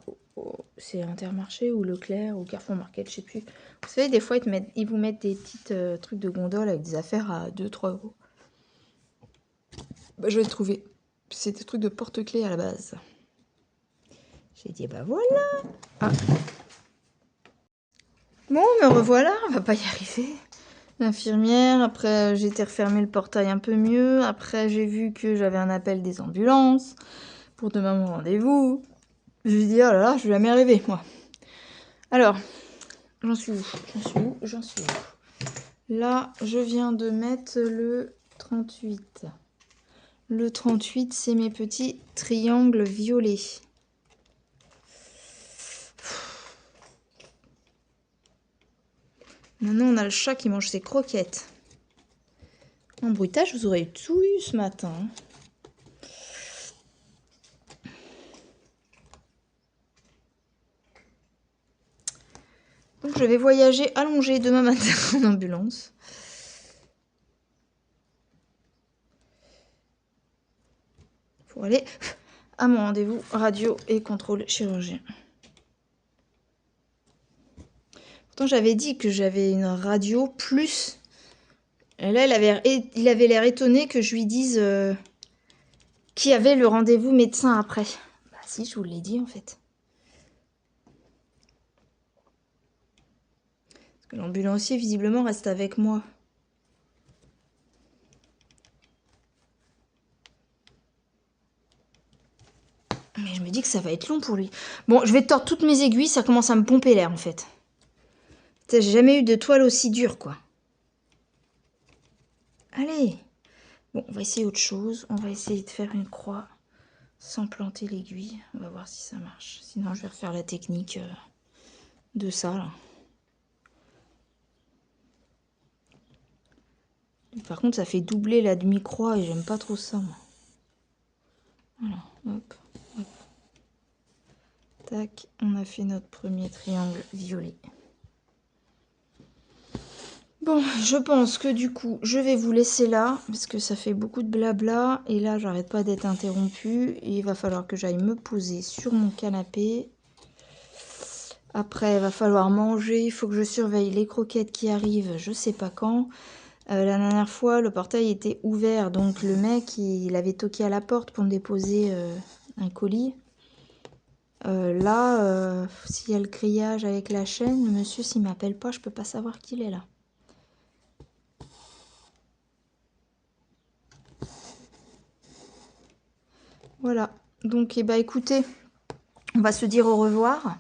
c'est Intermarché ou Leclerc ou Carrefour Market, je sais plus. Vous savez, des fois, ils vous mettent des petits trucs de gondole avec des affaires à 2-3 euros. Bah, je l'ai trouvé. C'est des trucs de porte-clés à la base. J'ai dit, bah voilà. Ah. Bon, me revoilà, on va pas y arriver. L'infirmière, après j'ai été refermer le portail un peu mieux. Après, j'ai vu que j'avais un appel des ambulances pour demain mon rendez-vous. Je lui ai dit, oh là là, je vais jamais arriver, moi. Alors, j'en suis où? J'en suis où? Là, je viens de mettre le 38. Le 38, c'est mes petits triangles violets. Maintenant, on a le chat qui mange ses croquettes. En bruitage, vous aurez tout eu ce matin. Donc, je vais voyager allongée demain matin en ambulance. Pour aller à mon rendez-vous radio et contrôle chirurgien. Pourtant, j'avais dit que j'avais une radio plus. Et là, il avait l'air étonné que je lui dise qui avait le rendez-vous médecin après. Bah si, je vous l'ai dit en fait. Parce que l'ambulancier, visiblement, reste avec moi. Mais je me dis que ça va être long pour lui. Bon, je vais tordre toutes mes aiguilles, ça commence à me pomper l'air en fait. J'ai jamais eu de toile aussi dure, quoi. Allez. Bon, on va essayer autre chose. On va essayer de faire une croix sans planter l'aiguille. On va voir si ça marche. Sinon, je vais refaire la technique de ça, là. Par contre, ça fait doubler la demi-croix et j'aime pas trop ça, moi. Voilà, hop, hop. Tac, on a fait notre premier triangle violet. Bon, je pense que du coup, je vais vous laisser là, parce que ça fait beaucoup de blabla, et là, j'arrête pas d'être interrompue, et il va falloir que j'aille me poser sur mon canapé. Après, il va falloir manger, il faut que je surveille les croquettes qui arrivent, je sais pas quand. La dernière fois, le portail était ouvert, donc le mec, il avait toqué à la porte pour me déposer un colis. Là, s'il y a le grillage avec la chaîne, le monsieur, s'il m'appelle pas, je peux pas savoir qu'il est là. Voilà, donc eh ben, écoutez, on va se dire au revoir.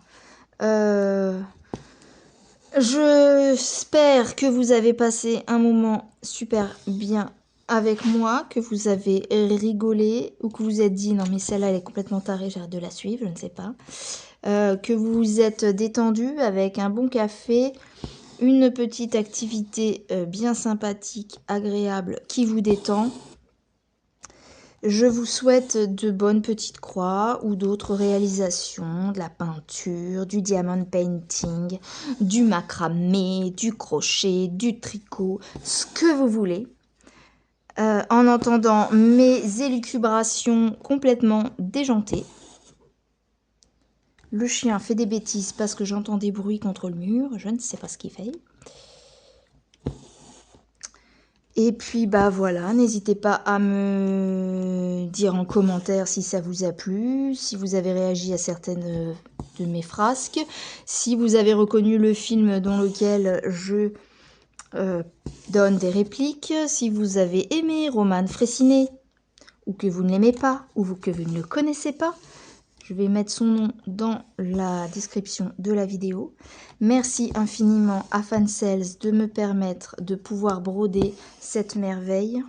J'espère que vous avez passé un moment super bien avec moi, que vous avez rigolé ou que vous vous êtes dit non mais celle-là elle est complètement tarée, j'arrête de la suivre, je ne sais pas. Que vous vous êtes détendu avec un bon café, une petite activité bien sympathique, agréable, qui vous détend. Je vous souhaite de bonnes petites croix ou d'autres réalisations, de la peinture, du diamond painting, du macramé, du crochet, du tricot, ce que vous voulez. En entendant mes élucubrations complètement déjantées. Le chien fait des bêtises parce que j'entends des bruits contre le mur, je ne sais pas ce qu'il fait. Et puis bah voilà, n'hésitez pas à me dire en commentaire si ça vous a plu, si vous avez réagi à certaines de mes frasques, si vous avez reconnu le film dans lequel je donne des répliques, si vous avez aimé Romane Fraissinet, ou que vous ne l'aimez pas, ou que vous ne le connaissez pas. Je vais mettre son nom dans la description de la vidéo. Merci infiniment à Fancels de me permettre de pouvoir broder cette merveille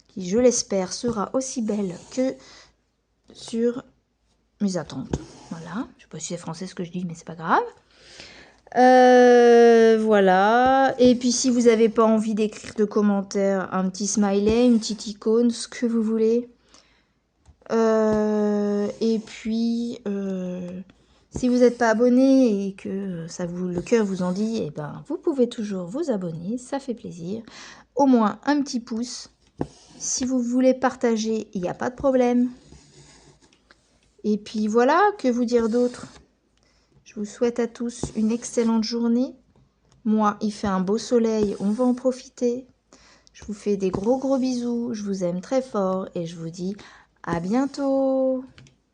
qui, je l'espère, sera aussi belle que sur mes attentes. Voilà, je sais pas si c'est français ce que je dis, mais c'est pas grave. Voilà, et puis si vous n'avez pas envie d'écrire de commentaires, un petit smiley, une petite icône, ce que vous voulez. Et puis, si vous n'êtes pas abonné et que le cœur vous en dit, eh ben, vous pouvez toujours vous abonner, ça fait plaisir. Au moins un petit pouce. Si vous voulez partager, il n'y a pas de problème. Et puis voilà, que vous dire d'autre? Je vous souhaite à tous une excellente journée. Moi, il fait un beau soleil, on va en profiter. Je vous fais des gros bisous, je vous aime très fort et je vous dis à bientôt.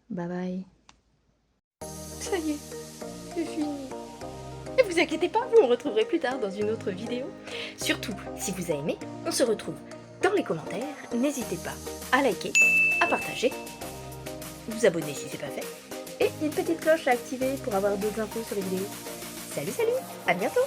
Bye bye. Ça y est, c'est fini. Ne vous inquiétez pas, vous me retrouverez plus tard dans une autre vidéo. Surtout, si vous avez aimé, on se retrouve dans les commentaires. N'hésitez pas à liker, à partager, vous abonner si c'est pas fait. Et une petite cloche à activer pour avoir d'autres infos sur les vidéos. Salut, à bientôt!